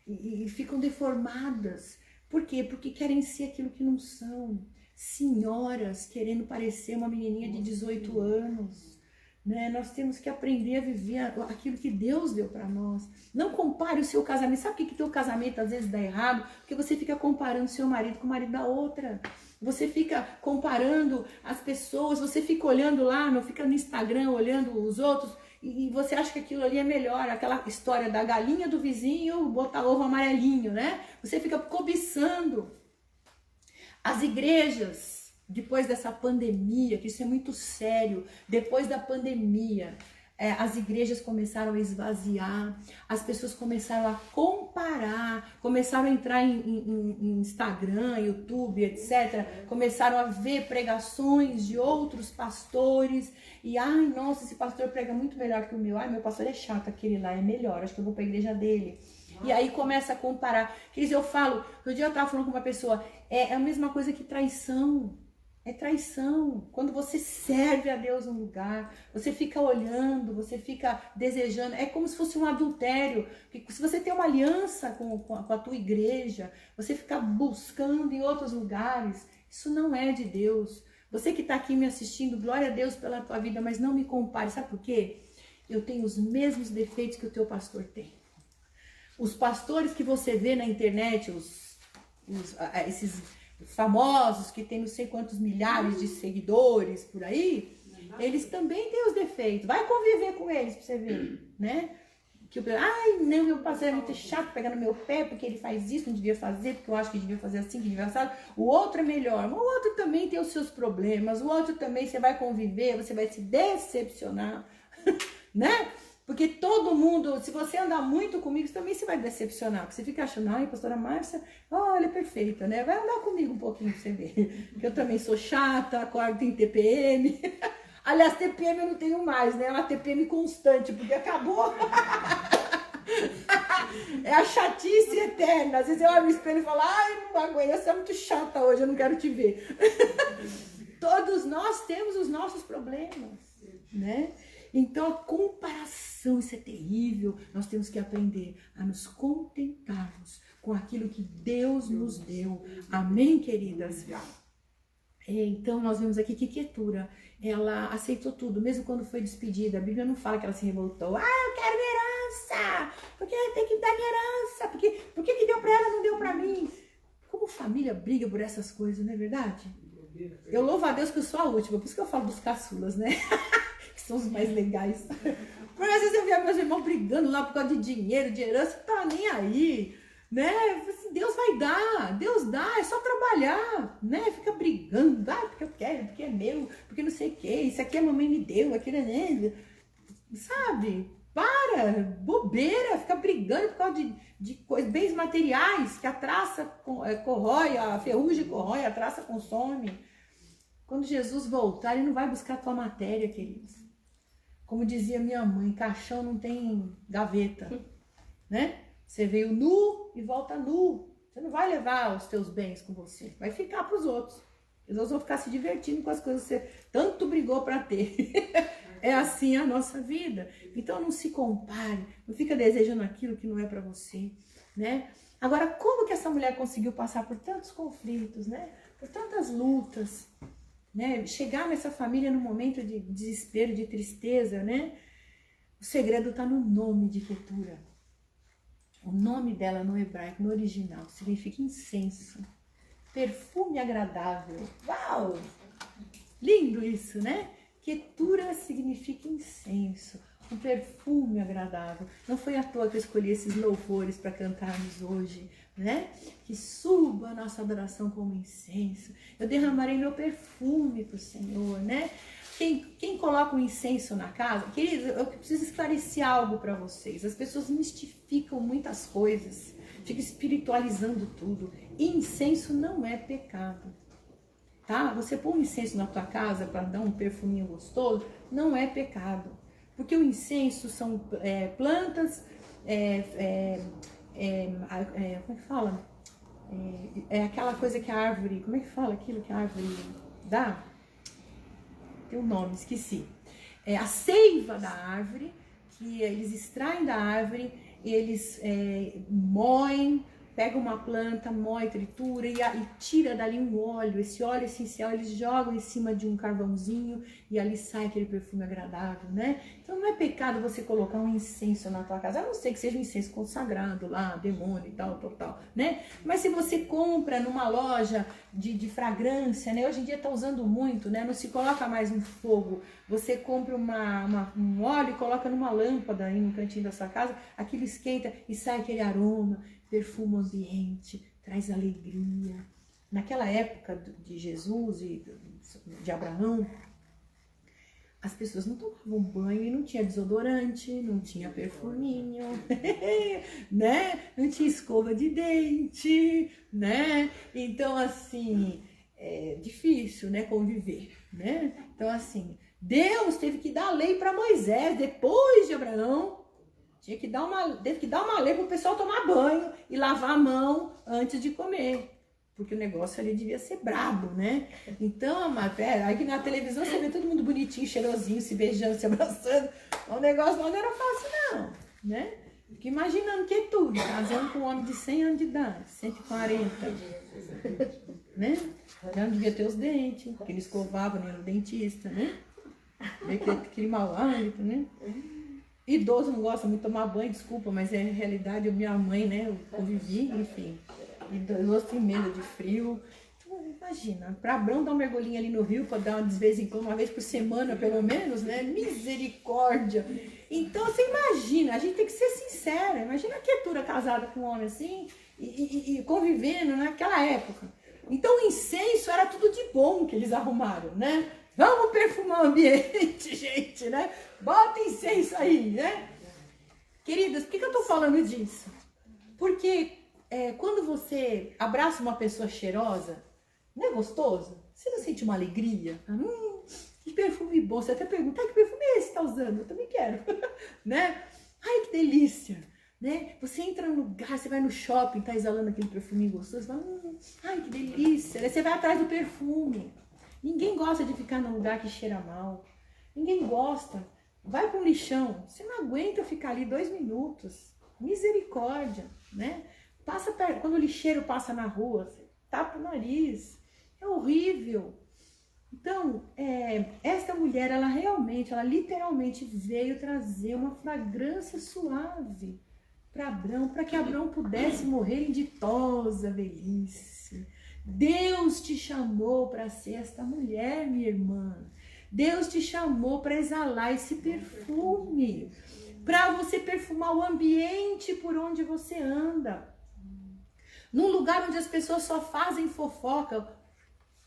S1: e ficam deformadas. Por quê? Porque querem ser aquilo que não são. senhoras querendo parecer uma menininha de 18 anos. Né? Nós temos que aprender a viver aquilo que Deus deu para nós. Não compare o seu casamento. Sabe por que o teu casamento às vezes dá errado? Porque você fica comparando o seu marido com o marido da outra. Você fica comparando as pessoas, você fica olhando lá, não fica no Instagram olhando os outros e você acha que aquilo ali é melhor. Aquela história da galinha do vizinho botar ovo amarelinho, né? Você fica cobiçando. As igrejas, depois dessa pandemia, que isso é muito sério, depois da pandemia, as igrejas começaram a esvaziar, as pessoas começaram a comparar, começaram a entrar em Instagram, YouTube, etc. Começaram a ver pregações de outros pastores e, ai, nossa, esse pastor prega muito melhor que o meu. Ai, meu pastor é chato, aquele lá é melhor, acho que eu vou para a igreja dele. E aí começa a comparar. Quer dizer, eu falo, outro dia eu estava falando com uma pessoa, é a mesma coisa que traição. É traição. Quando você serve a Deus num lugar, você fica olhando, você fica desejando. É como se fosse um adultério. Porque se você tem uma aliança com a tua igreja, você fica buscando em outros lugares, isso não é de Deus. Você que está aqui me assistindo, glória a Deus pela tua vida, mas não me compare. Sabe por quê? Eu tenho os mesmos defeitos que o teu pastor tem. Os pastores que você vê na internet, esses famosos que tem não sei quantos milhares de seguidores por aí, eles também têm os defeitos. Vai conviver com eles pra você ver, né? Que ai, não, meu pastor é muito chato, pega no meu pé porque ele faz isso, não devia fazer, porque eu acho que devia fazer assim, que devia fazer. O outro é melhor, mas o outro também tem os seus problemas, o outro também você vai conviver, você vai se decepcionar, né? Porque todo mundo, se você andar muito comigo, também você vai decepcionar. Porque você fica achando, ai, pastora Márcia, olha, é perfeita, né? Vai andar comigo um pouquinho pra você ver. Porque eu também sou chata, acordo, tem TPM. Aliás, TPM eu não tenho mais, né? É uma TPM constante, porque acabou. É a chatice eterna. Às vezes eu olho no espelho e falo, ai, não aguento, você é muito chata hoje, eu não quero te ver. Todos nós temos os nossos problemas, né? Então, a comparação, isso é terrível. Nós temos que aprender a nos contentarmos com aquilo que Deus nos deu. Amém, queridas? Então, nós vemos aqui que Quetura, ela aceitou tudo, mesmo quando foi despedida. A Bíblia não fala que ela se revoltou. Ah, eu quero minha herança! Porque tem que dar minha herança. Por que deu pra ela e não deu pra mim? Como família briga por essas coisas, não é verdade? Eu louvo a Deus que eu sou a última, por isso que eu falo dos caçulas, né? São os mais legais. Porque às vezes eu via meus irmãos brigando lá por causa de dinheiro, de herança, não tá nem aí, né? Assim, Deus vai dar, Deus dá, é só trabalhar, né? Fica brigando, porque eu quero, porque é meu, porque não sei o que, isso aqui a mamãe me deu, aquilo é, sabe? Para, bobeira, fica brigando por causa de coisas, bens materiais, que a traça corrói, a ferrugem corrói, a traça consome. Quando Jesus voltar, ele não vai buscar a tua matéria, queridos. Como dizia minha mãe, caixão não tem gaveta, né? Você veio nu e volta nu. Você não vai levar os teus bens com você, vai ficar para os outros. Eles vão ficar se divertindo com as coisas que você tanto brigou para ter. É assim a nossa vida. Então não se compare, não fica desejando aquilo que não é para você, né? Agora, como que essa mulher conseguiu passar por tantos conflitos, né? Por tantas lutas, né? Chegar nessa família num momento de desespero, de tristeza, né? O segredo está no nome de Quetura. O nome dela no hebraico, no original, significa incenso, perfume agradável. Uau! Lindo isso, né? Quetura significa incenso, um perfume agradável. Não foi à toa que eu escolhi esses louvores para cantarmos hoje, né? Que suba a nossa adoração como incenso. Eu derramarei meu perfume para o Senhor, né? Quem coloca o incenso na casa, queridos, eu preciso esclarecer algo para vocês. As pessoas mistificam muitas coisas, ficam espiritualizando tudo. Incenso não é pecado, tá? Você pôr um incenso na tua casa para dar um perfuminho gostoso, não é pecado. Porque o incenso são plantas, como é que fala? É aquela coisa que a árvore, como é que fala aquilo que a árvore dá? Tem um nome, esqueci. É a seiva da árvore, que eles extraem da árvore, eles moem pega uma planta, moe, tritura e tira dali um óleo. Esse óleo essencial eles jogam em cima de um carvãozinho e ali sai aquele perfume agradável, né? Então não é pecado você colocar um incenso na tua casa, a não ser que seja um incenso consagrado lá, demônio e tal, né? Mas se você compra numa loja de fragrância, né? Hoje em dia tá usando muito, né? Não se coloca mais um fogo. Você compra um óleo e coloca numa lâmpada aí no cantinho da sua casa, aquilo esquenta e sai aquele aroma, perfuma o ambiente, traz alegria. Naquela época de Jesus e de Abraão, as pessoas não tomavam banho e não tinha desodorante, não tinha perfuminho, né? Não tinha escova de dente, né? Então, assim, é difícil, né, conviver, né? Então, assim, Deus teve que dar a lei para Moisés, depois de Abraão, teve que dar uma lei para o pessoal tomar banho e lavar a mão antes de comer. Porque o negócio ali devia ser brabo, né? Então, aí que na televisão você vê todo mundo bonitinho, cheirosinho, se beijando, se abraçando. O negócio não era fácil, não, né? Fica imaginando que é tudo, casando com um homem de 100 anos de idade, 140, né? Já não devia ter os dentes, porque ele escovava, nem era o dentista, né? Aquele mau hálito, né? Idoso não gosta muito de tomar banho, desculpa, mas é realidade, minha mãe, né? Eu convivi, enfim. Idoso tem medo de frio. Então, imagina, para Abrão dar um mergulhinho ali no rio, para dar de vez em quando, uma vez por semana, pelo menos, né? Misericórdia. Então, você imagina, a gente tem que ser sincera. Imagina a Ketura casada com um homem assim e convivendo naquela época. Então, o incenso era tudo de bom que eles arrumaram, né? Vamos perfumar o ambiente, gente, né? Bota incenso aí, né? Queridas, por que eu tô falando disso? Porque quando você abraça uma pessoa cheirosa, não é gostoso? Você não sente uma alegria? Que perfume bom. Você até pergunta, que perfume é esse que você tá usando? Eu também quero, né? Ai, que delícia, né? Você entra no lugar, você vai no shopping, tá exalando aquele perfuminho gostoso, fala, ai, que delícia. Aí você vai atrás do perfume. Ninguém gosta de ficar num lugar que cheira mal. Ninguém gosta. Vai para um lixão. Você não aguenta ficar ali 2 minutos. Misericórdia, né? Passa perto. Quando o lixeiro passa na rua, você tapa o nariz. É horrível. Então, esta mulher, ela literalmente veio trazer uma fragrância suave para Abrão, para que Abrão pudesse morrer em ditosa velhice. Deus te chamou para ser esta mulher, minha irmã. Deus te chamou para exalar esse perfume, para você perfumar o ambiente por onde você anda. Num lugar onde as pessoas só fazem fofoca,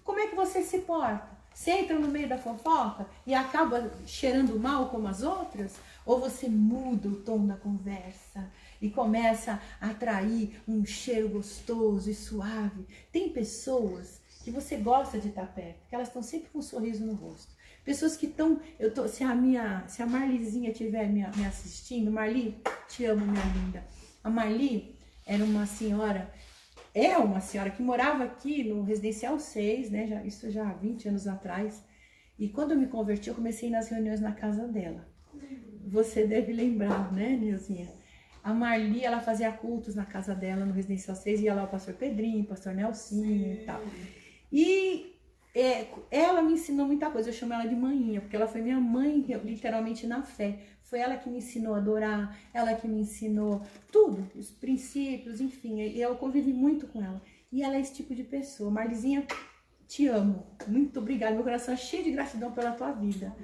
S1: como é que você se porta? Você entra no meio da fofoca e acaba cheirando mal como as outras? Ou você muda o tom da conversa e começa a atrair um cheiro gostoso e suave? Tem pessoas que você gosta de estar perto, que elas estão sempre com um sorriso no rosto. Pessoas que estão... Se a Marlizinha estiver me assistindo, Marli, te amo, minha linda. A Marli era uma senhora... É uma senhora que morava aqui no Residencial 6, né? Isso já há 20 anos atrás. E quando eu me converti, eu comecei nas reuniões na casa dela. Você deve lembrar, né, Nilzinha? A Marli, ela fazia cultos na casa dela, no Residencial 6. Ia lá o pastor Pedrinho, o pastor Nelsinho e tal. E ela me ensinou muita coisa. Eu chamo ela de manhinha, porque ela foi minha mãe, literalmente, na fé. Foi ela que me ensinou a adorar, ela que me ensinou tudo, os princípios, enfim. E eu convivi muito com ela. E ela é esse tipo de pessoa. Marlizinha, te amo. Muito obrigada. Meu coração é cheio de gratidão pela tua vida.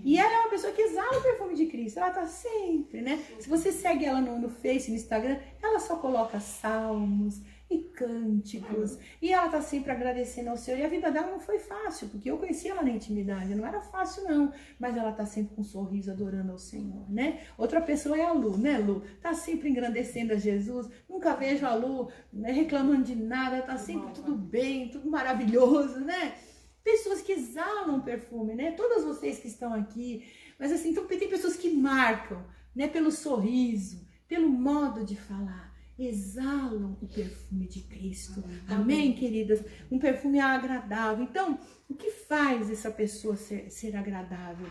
S1: E ela é uma pessoa que exala o perfume de Cristo. Ela tá sempre, né? Se você segue ela no Face, no Instagram, ela só coloca salmos e cânticos, e ela tá sempre agradecendo ao Senhor, e a vida dela não foi fácil, porque eu conheci ela na intimidade, não era fácil não, mas ela tá sempre com um sorriso adorando ao Senhor, né? Outra pessoa é a Lu, né, Lu? Tá sempre engrandecendo a Jesus, nunca vejo a Lu, né, reclamando de nada, tá sempre tudo bem, tudo maravilhoso, né? Pessoas que exalam perfume, né? Todas vocês que estão aqui, mas assim, então, tem pessoas que marcam, né, pelo sorriso, pelo modo de falar, exalam o perfume de Cristo. Amém, queridas? Um perfume agradável. Então, o que faz essa pessoa ser agradável?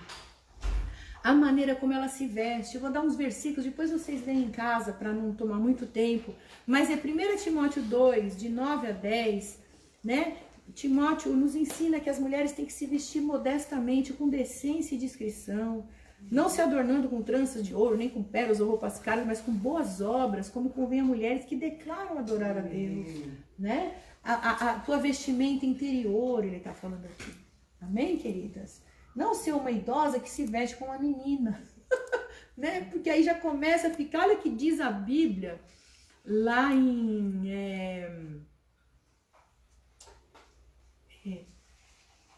S1: a maneira como ela se veste. Eu vou dar uns versículos, depois vocês leem em casa para não tomar muito tempo. Mas é 1 Timóteo 2, de 9 a 10, né? Timóteo nos ensina que as mulheres têm que se vestir modestamente, com decência e discrição, não se adornando com tranças de ouro, nem com pérolas ou roupas caras, mas com boas obras, como convém a mulheres que declaram adorar a Deus, né? A tua vestimenta interior, ele está falando aqui. Amém, queridas? Não ser uma idosa que se veste como uma menina, né? Porque aí já começa a ficar, olha o que diz a Bíblia, lá em...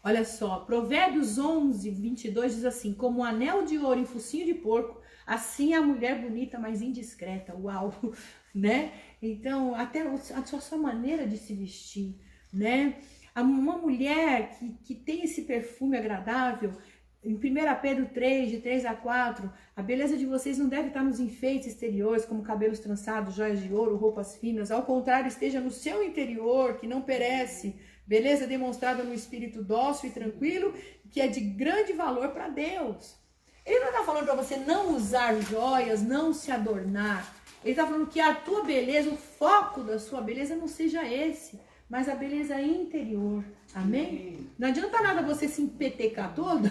S1: olha só, Provérbios 11, 22 diz assim: como um anel de ouro em focinho de porco, assim é a mulher bonita, mas indiscreta. Uau, né? Então, até a sua maneira de se vestir, né? Uma mulher que tem esse perfume agradável, em 1 Pedro 3, de 3 a 4, a beleza de vocês não deve estar nos enfeites exteriores, como cabelos trançados, joias de ouro, roupas finas. Ao contrário, esteja no seu interior, que não perece. Beleza demonstrada no espírito dócil e tranquilo, que é de grande valor para Deus. Ele não está falando para você não usar joias, não se adornar. Ele está falando que a tua beleza, o foco da sua beleza não seja esse, mas a beleza interior. Amém? Não adianta nada você se empetecar todo,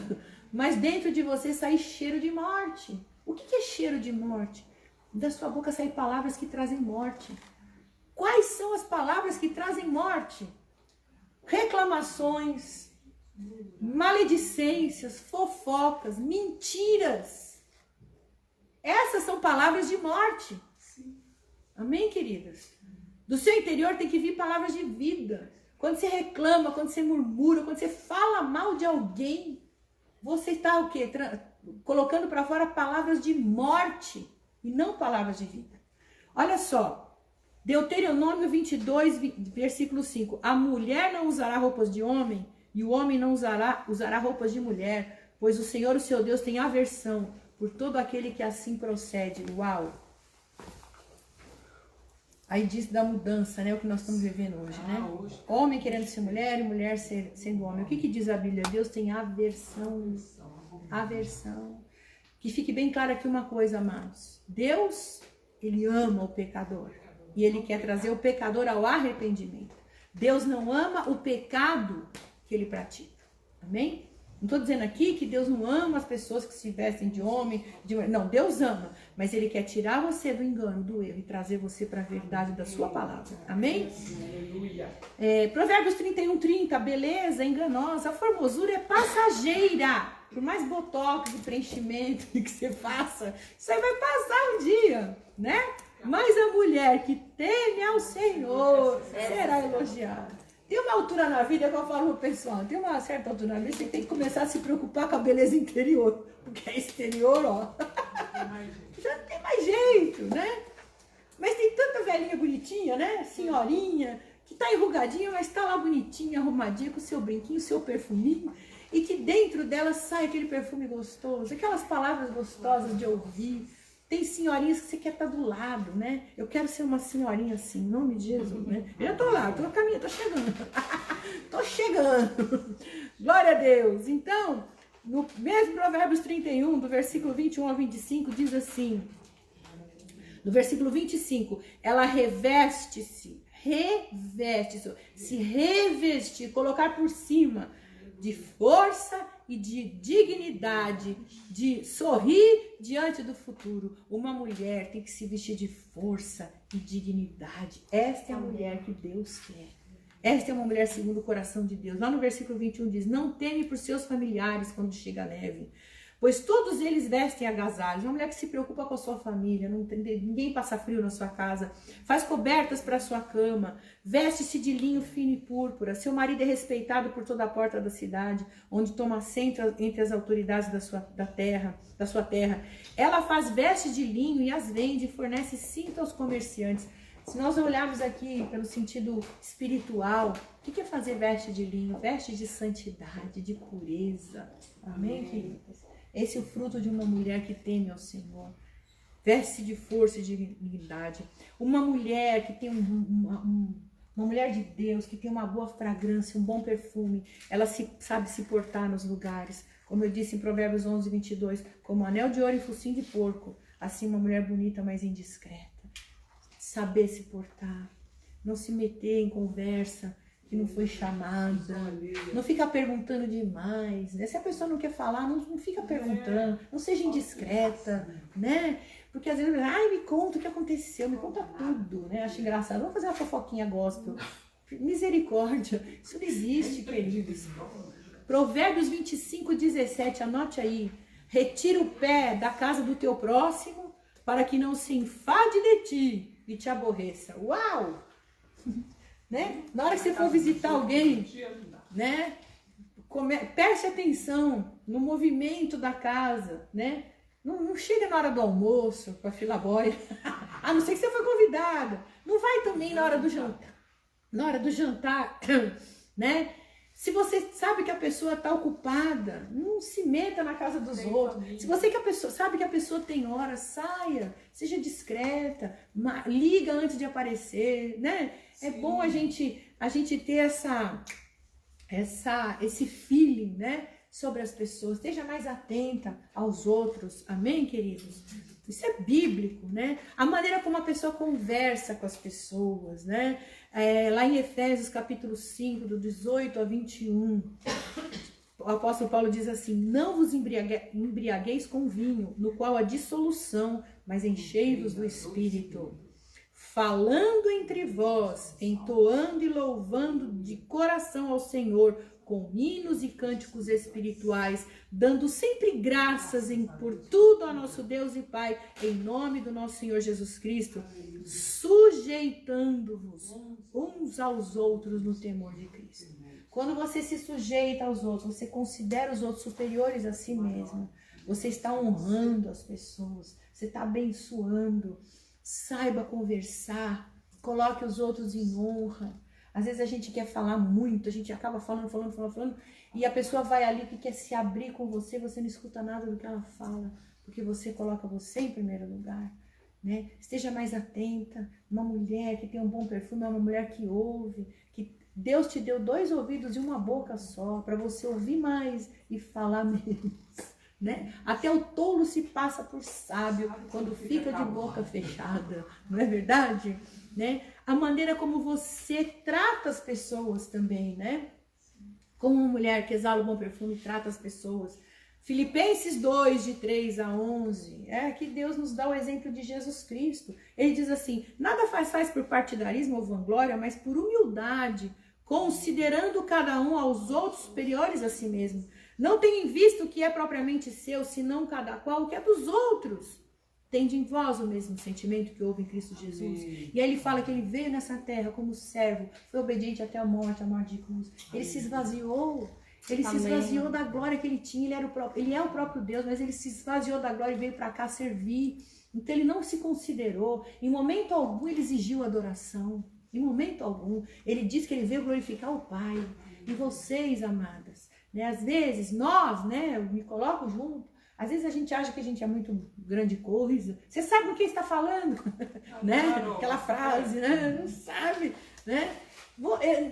S1: mas dentro de você sair cheiro de morte. O que é cheiro de morte? Da sua boca sair palavras que trazem morte. Quais são as palavras que trazem morte? Reclamações, maledicências, fofocas, mentiras. Essas são palavras de morte. Amém, queridas? Do seu interior tem que vir palavras de vida. Quando você reclama, quando você murmura, quando você fala mal de alguém, você está o quê? Colocando para fora palavras de morte e não palavras de vida. Olha só. Deuteronômio 22, versículo 5. A mulher não usará roupas de homem e o homem não usará roupas de mulher, pois o Senhor, o seu Deus, tem aversão por todo aquele que assim procede. Uau! Aí diz da mudança, né? O que nós estamos vivendo hoje, né? Homem querendo ser mulher e mulher sendo homem. O que diz a Bíblia? Deus tem aversão. Aversão. Que fique bem claro aqui uma coisa, amados. Deus, ele ama o pecador. E ele quer trazer o pecador ao arrependimento. Deus não ama o pecado que ele pratica. Amém? Não estou dizendo aqui que Deus não ama as pessoas que se vestem de homem. Não, Deus ama. Mas ele quer tirar você do engano, do erro e trazer você para a verdade da sua palavra. Amém? Provérbios 31, 30. Beleza é enganosa, a formosura é passageira. Por mais botox e preenchimento que você faça, isso aí vai passar um dia, né? Mas a mulher que teme ao Senhor será elogiada. Tem uma altura na vida que eu falo pro pessoal, tem uma certa altura na vida que você tem que começar a se preocupar com a beleza interior. Porque a exterior, ó, já não tem mais jeito, né? Mas tem tanta velhinha bonitinha, né? Senhorinha, que tá enrugadinha, mas tá lá bonitinha, arrumadinha, com o seu brinquinho, o seu perfuminho. E que dentro dela sai aquele perfume gostoso, aquelas palavras gostosas de ouvir. Tem senhorinhas que você quer estar do lado, né? Eu quero ser uma senhorinha assim, em nome de Jesus, né? Eu já tô lá, tô a caminho, tô chegando. Tô chegando. Glória a Deus. Então, no mesmo Provérbios 31, do versículo 21 ao 25, diz assim. No versículo 25, ela reveste-se, se revestir, colocar por cima de força e de dignidade, de sorrir diante do futuro. Uma mulher tem que se vestir de força e dignidade. Esta é a mulher que Deus quer. Esta é uma mulher segundo o coração de Deus. Lá no versículo 21 diz: não teme por seus familiares quando chega a neve, pois todos eles vestem agasalhos. Uma mulher que se preocupa com a sua família, ninguém passa frio na sua casa, faz cobertas para a sua cama, veste-se de linho fino e púrpura. Seu marido é respeitado por toda a porta da cidade, onde toma assento entre as autoridades da sua terra. Ela faz vestes de linho e as vende e fornece cinto aos comerciantes. Se nós olharmos aqui pelo sentido espiritual, o que é fazer veste de linho? Veste de santidade, de pureza. Amém, queridas? Esse é o fruto de uma mulher que teme ao Senhor. Veste de força e de dignidade. Uma mulher que tem uma mulher de Deus, que tem uma boa fragrância, um bom perfume. Ela sabe se portar nos lugares. Como eu disse em Provérbios 11, 22, como anel de ouro e focinho de porco, assim uma mulher bonita, mas indiscreta. Saber se portar, não se meter em conversa que não foi chamada, não fica perguntando demais, né? Se a pessoa não quer falar, não fica perguntando, não seja indiscreta, né? Porque às vezes, ai, me conta o que aconteceu, me conta tudo, né? Acho engraçado, vamos fazer uma fofoquinha gospel. Misericórdia, isso não existe, queridos. Provérbios 25, 17, anote aí. Retira o pé da casa do teu próximo, para que não se enfade de ti e te aborreça. Uau! Né? Na hora que você for visitar alguém, né? Preste atenção no movimento da casa, né? Não chega na hora do almoço com a fila boia. A não ser que você foi convidado. Não vai também na hora do jantar. Na hora do jantar, né? Se você sabe que a pessoa está ocupada, não se meta na casa dos outros. Família. Se você sabe que a pessoa tem hora, saia, seja discreta, liga antes de aparecer, né? Sim. É bom a gente ter esse feeling, né? Sobre as pessoas, esteja mais atenta aos outros, amém, queridos? Isso é bíblico, né? A maneira como a pessoa conversa com as pessoas, né? Lá em Efésios capítulo 5, do 18 a 21, o apóstolo Paulo diz assim: não vos embriagueis com vinho, no qual há dissolução, mas enchei-vos do Espírito, falando entre vós, entoando e louvando de coração ao Senhor, com hinos e cânticos espirituais, dando sempre graças por tudo a nosso Deus e Pai, em nome do nosso Senhor Jesus Cristo, sujeitando-vos uns aos outros no temor de Cristo. Quando você se sujeita aos outros, você considera os outros superiores a si mesmo, você está honrando as pessoas, você está abençoando, saiba conversar, coloque os outros em honra. Às vezes a gente quer falar muito, a gente acaba falando, e a pessoa vai ali que quer se abrir com você, você não escuta nada do que ela fala, porque você coloca você em primeiro lugar, né? Esteja mais atenta. Uma mulher que tem um bom perfume é uma mulher que ouve, que Deus te deu 2 ouvidos e uma boca só, para você ouvir mais e falar menos, né? Até o tolo se passa por sábio quando fica de boca fechada, não é verdade? Né? A maneira como você trata as pessoas também, né? Como uma mulher que exala um bom perfume trata as pessoas. Filipenses 2, de 3 a 11, que Deus nos dá o exemplo de Jesus Cristo. Ele diz assim: nada faz por partidarismo ou vanglória, mas por humildade, considerando cada um aos outros superiores a si mesmo. Não tenha em vista o que é propriamente seu, senão cada qual o que é dos outros. Tende em vós o mesmo sentimento que houve em Cristo Jesus. E aí ele fala que ele veio nessa terra como servo, foi obediente até a morte de cruz. Ele se esvaziou. Ele se esvaziou da glória que ele tinha. Ele é o próprio Deus, mas ele se esvaziou da glória e veio para cá servir. Então ele não se considerou. Em momento algum ele exigiu adoração. Em momento algum. Ele disse que ele veio glorificar o Pai. E vocês, amadas, né? Às vezes nós, né? Eu me coloco junto. Às vezes a gente acha que a gente é muito grande coisa. Você sabe com quem está falando? Né? Aquela frase, né? Não sabe, né?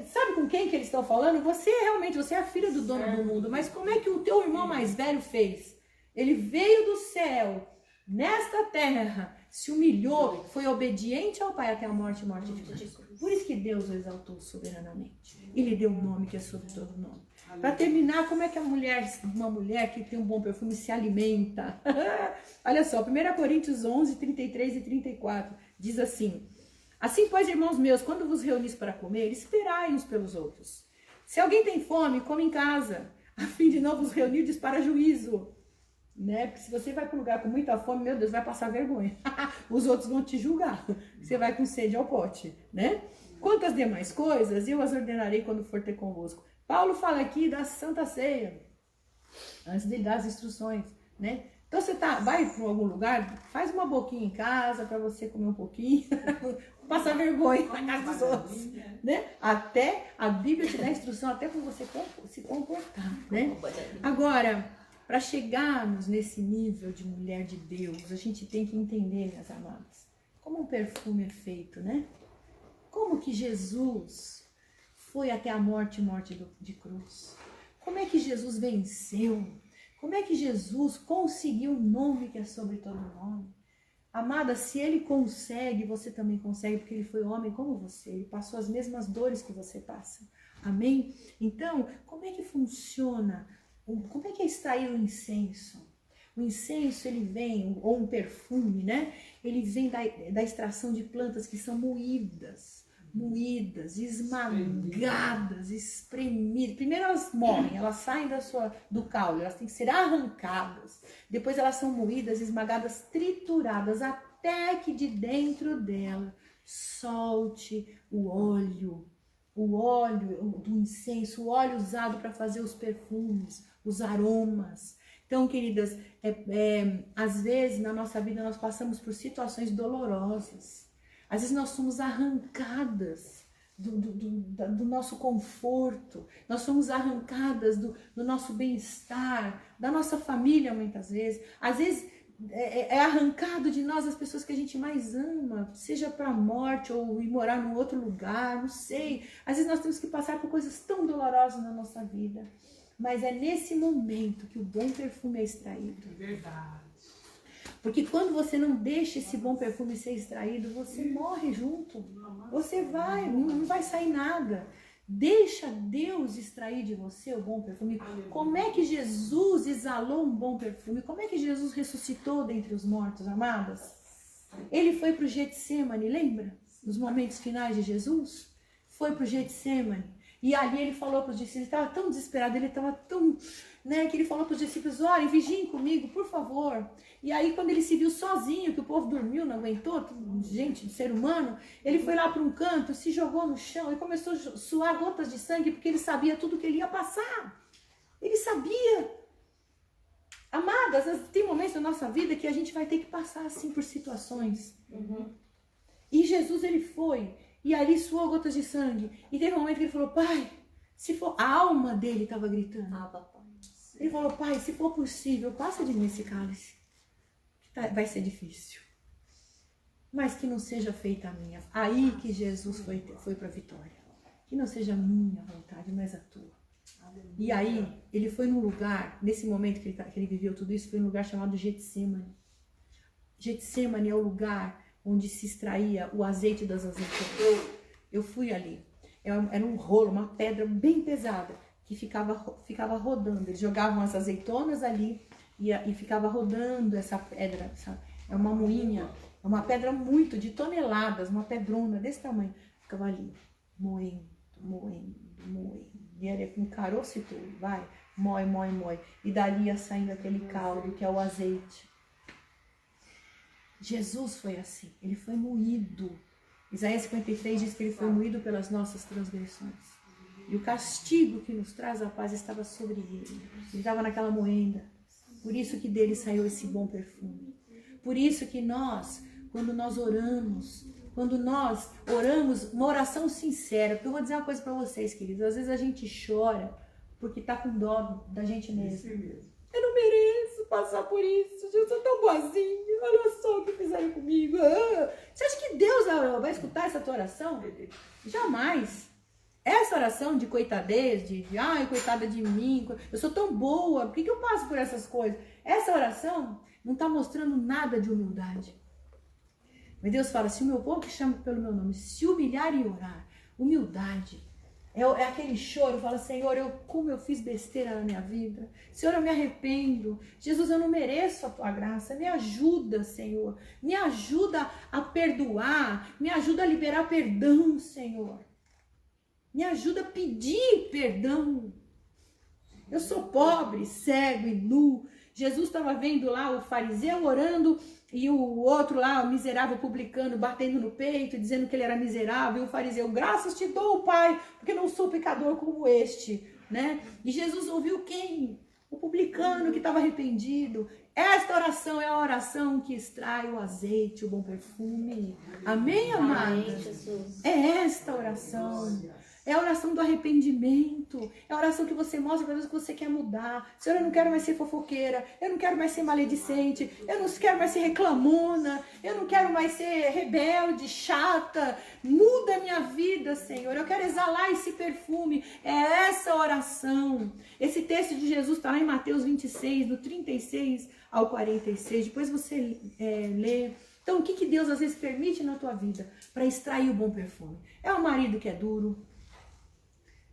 S1: Sabe com quem que eles estão falando? Você é a filha do dono do mundo. Mas como é que o teu irmão mais velho fez? Ele veio do céu, nesta terra, se humilhou, foi obediente ao Pai até a morte de Cristo. Por isso que Deus o exaltou soberanamente. E lhe deu um nome que é sobre todo nome. Para terminar, como é que uma mulher que tem um bom perfume se alimenta? Olha só, 1 Coríntios 11, 33 e 34, diz assim: assim, pois, irmãos meus, quando vos reunis para comer, esperai uns pelos outros. Se alguém tem fome, come em casa, a fim de não vos reunirdes para juízo. Né? Porque se você vai para um lugar com muita fome, meu Deus, vai passar vergonha. Os outros vão te julgar. Você vai com sede ao pote, né? Quanto às demais coisas, eu as ordenarei quando for ter convosco. Paulo fala aqui da Santa Ceia, antes de dar as instruções, né? Então você vai para algum lugar, faz uma boquinha em casa para você comer um pouquinho, passar vergonha na casa dos outros, né? Até a Bíblia te dá instrução até para você se comportar, né? Agora, para chegarmos nesse nível de mulher de Deus, a gente tem que entender, minhas amadas, como um perfume é feito, né? Como que Jesus foi até a morte de cruz? Como é que Jesus venceu? Como é que Jesus conseguiu um nome que é sobre todo nome? Amada, se ele consegue, você também consegue, porque ele foi homem como você. Ele passou as mesmas dores que você passa. Amém? Então, como é que funciona? Como é que é extrair o incenso? O incenso, ele vem, ou um perfume, né? Ele vem da extração de plantas que são moídas, esmagadas, espremidas. Primeiro elas morrem, elas saem do caule, elas têm que ser arrancadas. Depois elas são moídas, esmagadas, trituradas, até que de dentro dela solte o óleo do incenso, o óleo usado para fazer os perfumes, os aromas. Então, queridas, às vezes na nossa vida nós passamos por situações dolorosas. Às vezes nós somos arrancadas do nosso conforto, nós somos arrancadas do nosso bem-estar, da nossa família muitas vezes. Às vezes é arrancado de nós as pessoas que a gente mais ama, seja para a morte ou ir morar num outro lugar, não sei. Às vezes nós temos que passar por coisas tão dolorosas na nossa vida. Mas é nesse momento que o bom perfume é extraído.
S2: Verdade.
S1: Porque quando você não deixa esse bom perfume ser extraído, você morre junto. Você não vai sair nada. Deixa Deus extrair de você o bom perfume. Como é que Jesus exalou um bom perfume? Como é que Jesus ressuscitou dentre os mortos, amadas? Ele foi para o Getsemane, lembra? Nos momentos finais de Jesus? Foi para o Getsemane. E ali ele falou para os discípulos, ele estava tão desesperado, ele estava tão, que ele falou para os discípulos, olhem, vigiem comigo, por favor. E aí quando ele se viu sozinho, que o povo dormiu, não aguentou, gente, ser humano, ele foi lá para um canto, se jogou no chão e começou a suar gotas de sangue, porque ele sabia tudo que ele ia passar. Ele sabia. Amadas, tem momentos na nossa vida que a gente vai ter que passar assim por situações. E Jesus, ele foi. E ali suou gotas de sangue. E teve um momento que ele falou, pai, se for... A alma dele estava gritando. Papai. Ele falou, pai, se for possível, passa de mim esse cálice. Vai ser difícil. Mas que não seja feita a minha. Aí que Jesus foi para a vitória. Que não seja a minha vontade, mas a tua. E aí, ele foi num lugar, nesse momento que ele viveu tudo isso, foi num lugar chamado Getsemane. Getsemane é o lugar onde se extraía o azeite das azeitonas. Eu fui ali. Era um rolo, uma pedra bem pesada, que ficava rodando. Eles jogavam as azeitonas ali e ficava rodando essa pedra. É uma moinha, é uma pedra muito, de toneladas, uma pedrona desse tamanho. Ficava ali, moendo. E era com caroço e tudo, vai, moe. E dali ia saindo aquele caldo, que é o azeite. Jesus foi assim, ele foi moído. Isaías 53 diz que ele foi moído pelas nossas transgressões. E o castigo que nos traz a paz estava sobre ele. Ele estava naquela moenda. Por isso que dele saiu esse bom perfume. Por isso que quando nós oramos uma oração sincera, porque eu vou dizer uma coisa para vocês, queridos, às vezes a gente chora porque tá com dó da gente mesmo. Eu não mereço passar por isso, eu sou tão boazinha, olha só o que fizeram comigo. Você acha que Deus vai escutar essa tua oração? Jamais. Essa oração de coitadez, ai, coitada de mim, eu sou tão boa, por que eu passo por essas coisas? Essa oração não está mostrando nada de humildade. Mas Deus fala, se o meu povo que chama pelo meu nome se humilhar e orar, humildade. É aquele choro, fala, Senhor, como eu fiz besteira na minha vida. Senhor, eu me arrependo. Jesus, eu não mereço a tua graça. Me ajuda, Senhor. Me ajuda a perdoar. Me ajuda a liberar perdão, Senhor. Me ajuda a pedir perdão. Eu sou pobre, cego e nu. Jesus estava vendo lá o fariseu orando e o outro lá, o miserável publicano, batendo no peito, dizendo que ele era miserável. E o fariseu, graças te dou, Pai, porque não sou pecador como este, né? E Jesus ouviu quem? O publicano que estava arrependido. Esta oração é a oração que extrai o azeite, o bom perfume. Amém, amadas? É esta oração. É a oração do arrependimento. É a oração que você mostra para Deus que você quer mudar. Senhor, eu não quero mais ser fofoqueira. Eu não quero mais ser maledicente. Eu não quero mais ser reclamona. Eu não quero mais ser rebelde, chata. Muda a minha vida, vida, Senhor. Eu quero exalar esse perfume. É essa oração. Esse texto de Jesus está lá em Mateus 26, do 36 ao 46. Depois você lê. Então, o que Deus às vezes permite na tua vida para extrair o bom perfume? É o marido que é duro,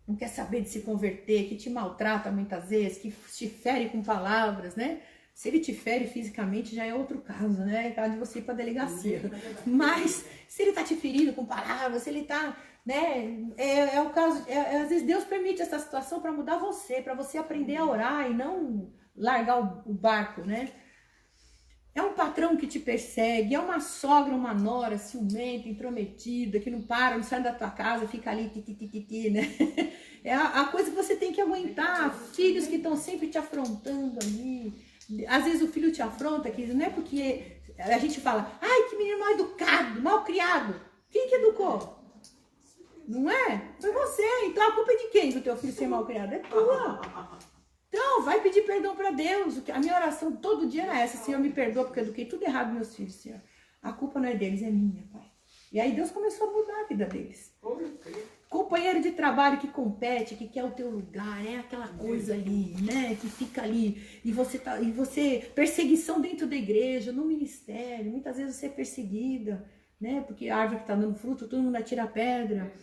S1: não quer saber de se converter, que te maltrata muitas vezes, que te fere com palavras, né? Se ele te fere fisicamente já é outro caso, né? É caso de você ir para a delegacia. Mas se ele tá te ferindo com palavras, se ele tá, né? É o caso, às vezes Deus permite essa situação para mudar você, para você aprender a orar e não largar o barco, né? É um patrão que te persegue, é uma sogra, uma nora ciumenta, intrometida, que não para, não sai da tua casa, fica ali, né? É a coisa que você tem que aguentar. Filhos que estão sempre te afrontando ali. Às vezes o filho te afronta, que não é porque a gente fala, ai, que menino mal educado, mal criado. Quem que educou? Não é? Foi você. Então a culpa é de quem do teu filho ser mal criado? É tua. Então, vai pedir perdão para Deus. A minha oração todo dia era essa. Senhor, me perdoa porque eu eduquei tudo errado meus filhos, Senhor. A culpa não é deles, é minha, Pai. E aí Deus começou a mudar a vida deles. Companheiro de trabalho que compete, que quer o teu lugar, é aquela coisa ali, né? Que fica ali. E você perseguição dentro da igreja, no ministério. Muitas vezes você é perseguida, né? Porque a árvore que está dando fruto, todo mundo atira pedra.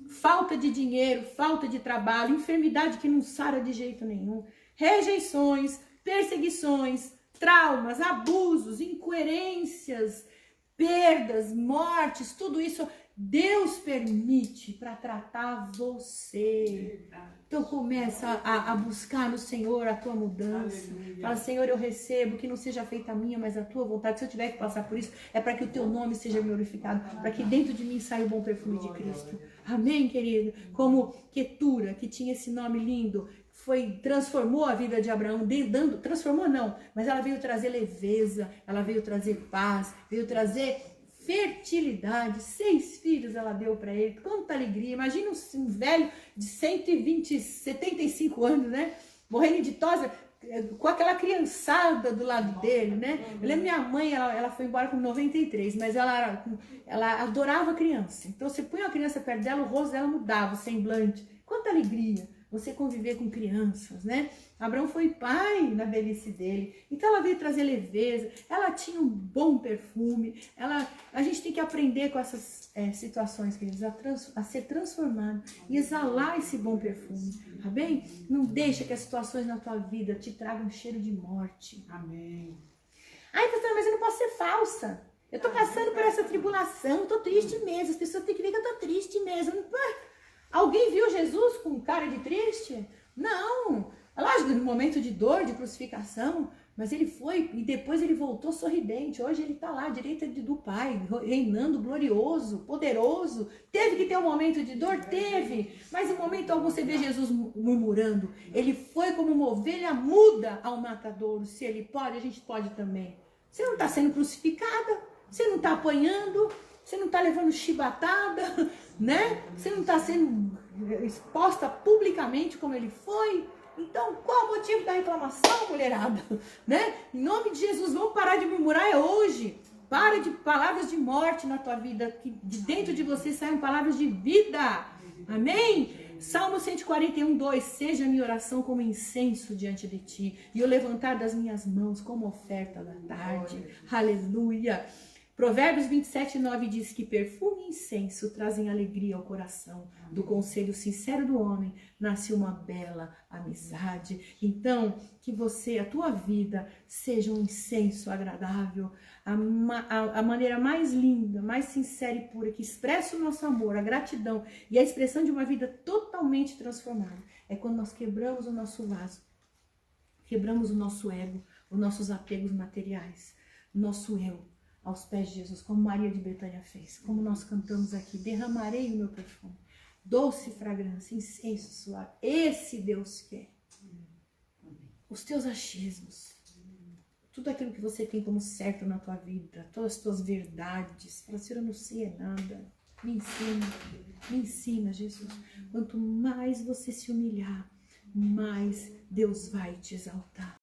S1: Falta de dinheiro, falta de trabalho, enfermidade que não sara de jeito nenhum. Rejeições, perseguições, traumas, abusos, incoerências, perdas, mortes, tudo isso Deus permite para tratar você. Então começa a buscar no Senhor a tua mudança. Fala, Senhor, eu recebo, que não seja feita a minha, mas a tua vontade. Se eu tiver que passar por isso, é para que o teu nome seja glorificado, para que dentro de mim saia o bom perfume de Cristo. Amém, querido? Como Quetura, que tinha esse nome lindo, transformou a vida de Abraão, transformou não, mas ela veio trazer leveza, ela veio trazer paz, veio trazer fertilidade. 6 filhos ela deu para ele, quanta alegria. Imagina um velho de 75 anos, né? Morrendo de tosse, com aquela criançada do lado dele, né? Eu lembro minha mãe, ela foi embora com 93, mas ela adorava criança. Então você põe uma criança perto dela, o rosto dela mudava, o semblante. Quanta alegria você conviver com crianças, né? Abraão foi pai na velhice dele, então ela veio trazer leveza, ela tinha um bom perfume, a gente tem que aprender com essas situações, queridos, a ser transformado e exalar esse bom perfume, tá bem? Não deixa que as situações na tua vida te tragam cheiro de morte.
S2: Amém.
S1: Ai, pastora, mas eu não posso ser falsa. Eu tô passando por essa tribulação, eu tô triste mesmo, as pessoas têm que ver que eu tô triste mesmo. Alguém viu Jesus com cara de triste? Não. Lógico, no momento de dor, de crucificação, mas ele foi e depois ele voltou sorridente. Hoje ele está lá à direita do Pai, reinando glorioso, poderoso. Teve que ter um momento de dor? Teve. Mas em momento algum você vê Jesus murmurando. Ele foi como uma ovelha muda ao matadouro. Se ele pode, a gente pode também. Você não está sendo crucificada, você não está apanhando, você não está levando chibatada, né? Você não está sendo exposta publicamente como ele foi. Então, qual o motivo da reclamação, mulherada? Né? Em nome de Jesus, vamos parar de murmurar, é hoje. Para de palavras de morte na tua vida, que de dentro de você saiam palavras de vida. Amém? Salmo 141, 2. Seja a minha oração como incenso diante de ti, e o levantar das minhas mãos como oferta da tarde. Aleluia. Provérbios 27, 9 diz que perfume e incenso trazem alegria ao coração. Do conselho sincero do homem nasce uma bela amizade. Então, que a tua vida seja um incenso agradável, a maneira mais linda, mais sincera e pura, que expressa o nosso amor, a gratidão e a expressão de uma vida totalmente transformada. É quando nós quebramos o nosso vaso, quebramos o nosso ego, os nossos apegos materiais, o nosso eu, aos pés de Jesus, como Maria de Betânia fez, como nós cantamos aqui, derramarei o meu perfume, doce fragrância, incenso suave, esse Deus quer. Os teus achismos, tudo aquilo que você tem como certo na tua vida, todas as tuas verdades, fala, Senhor, eu não sei nada, me ensina, Jesus. Quanto mais você se humilhar, mais Deus vai te exaltar.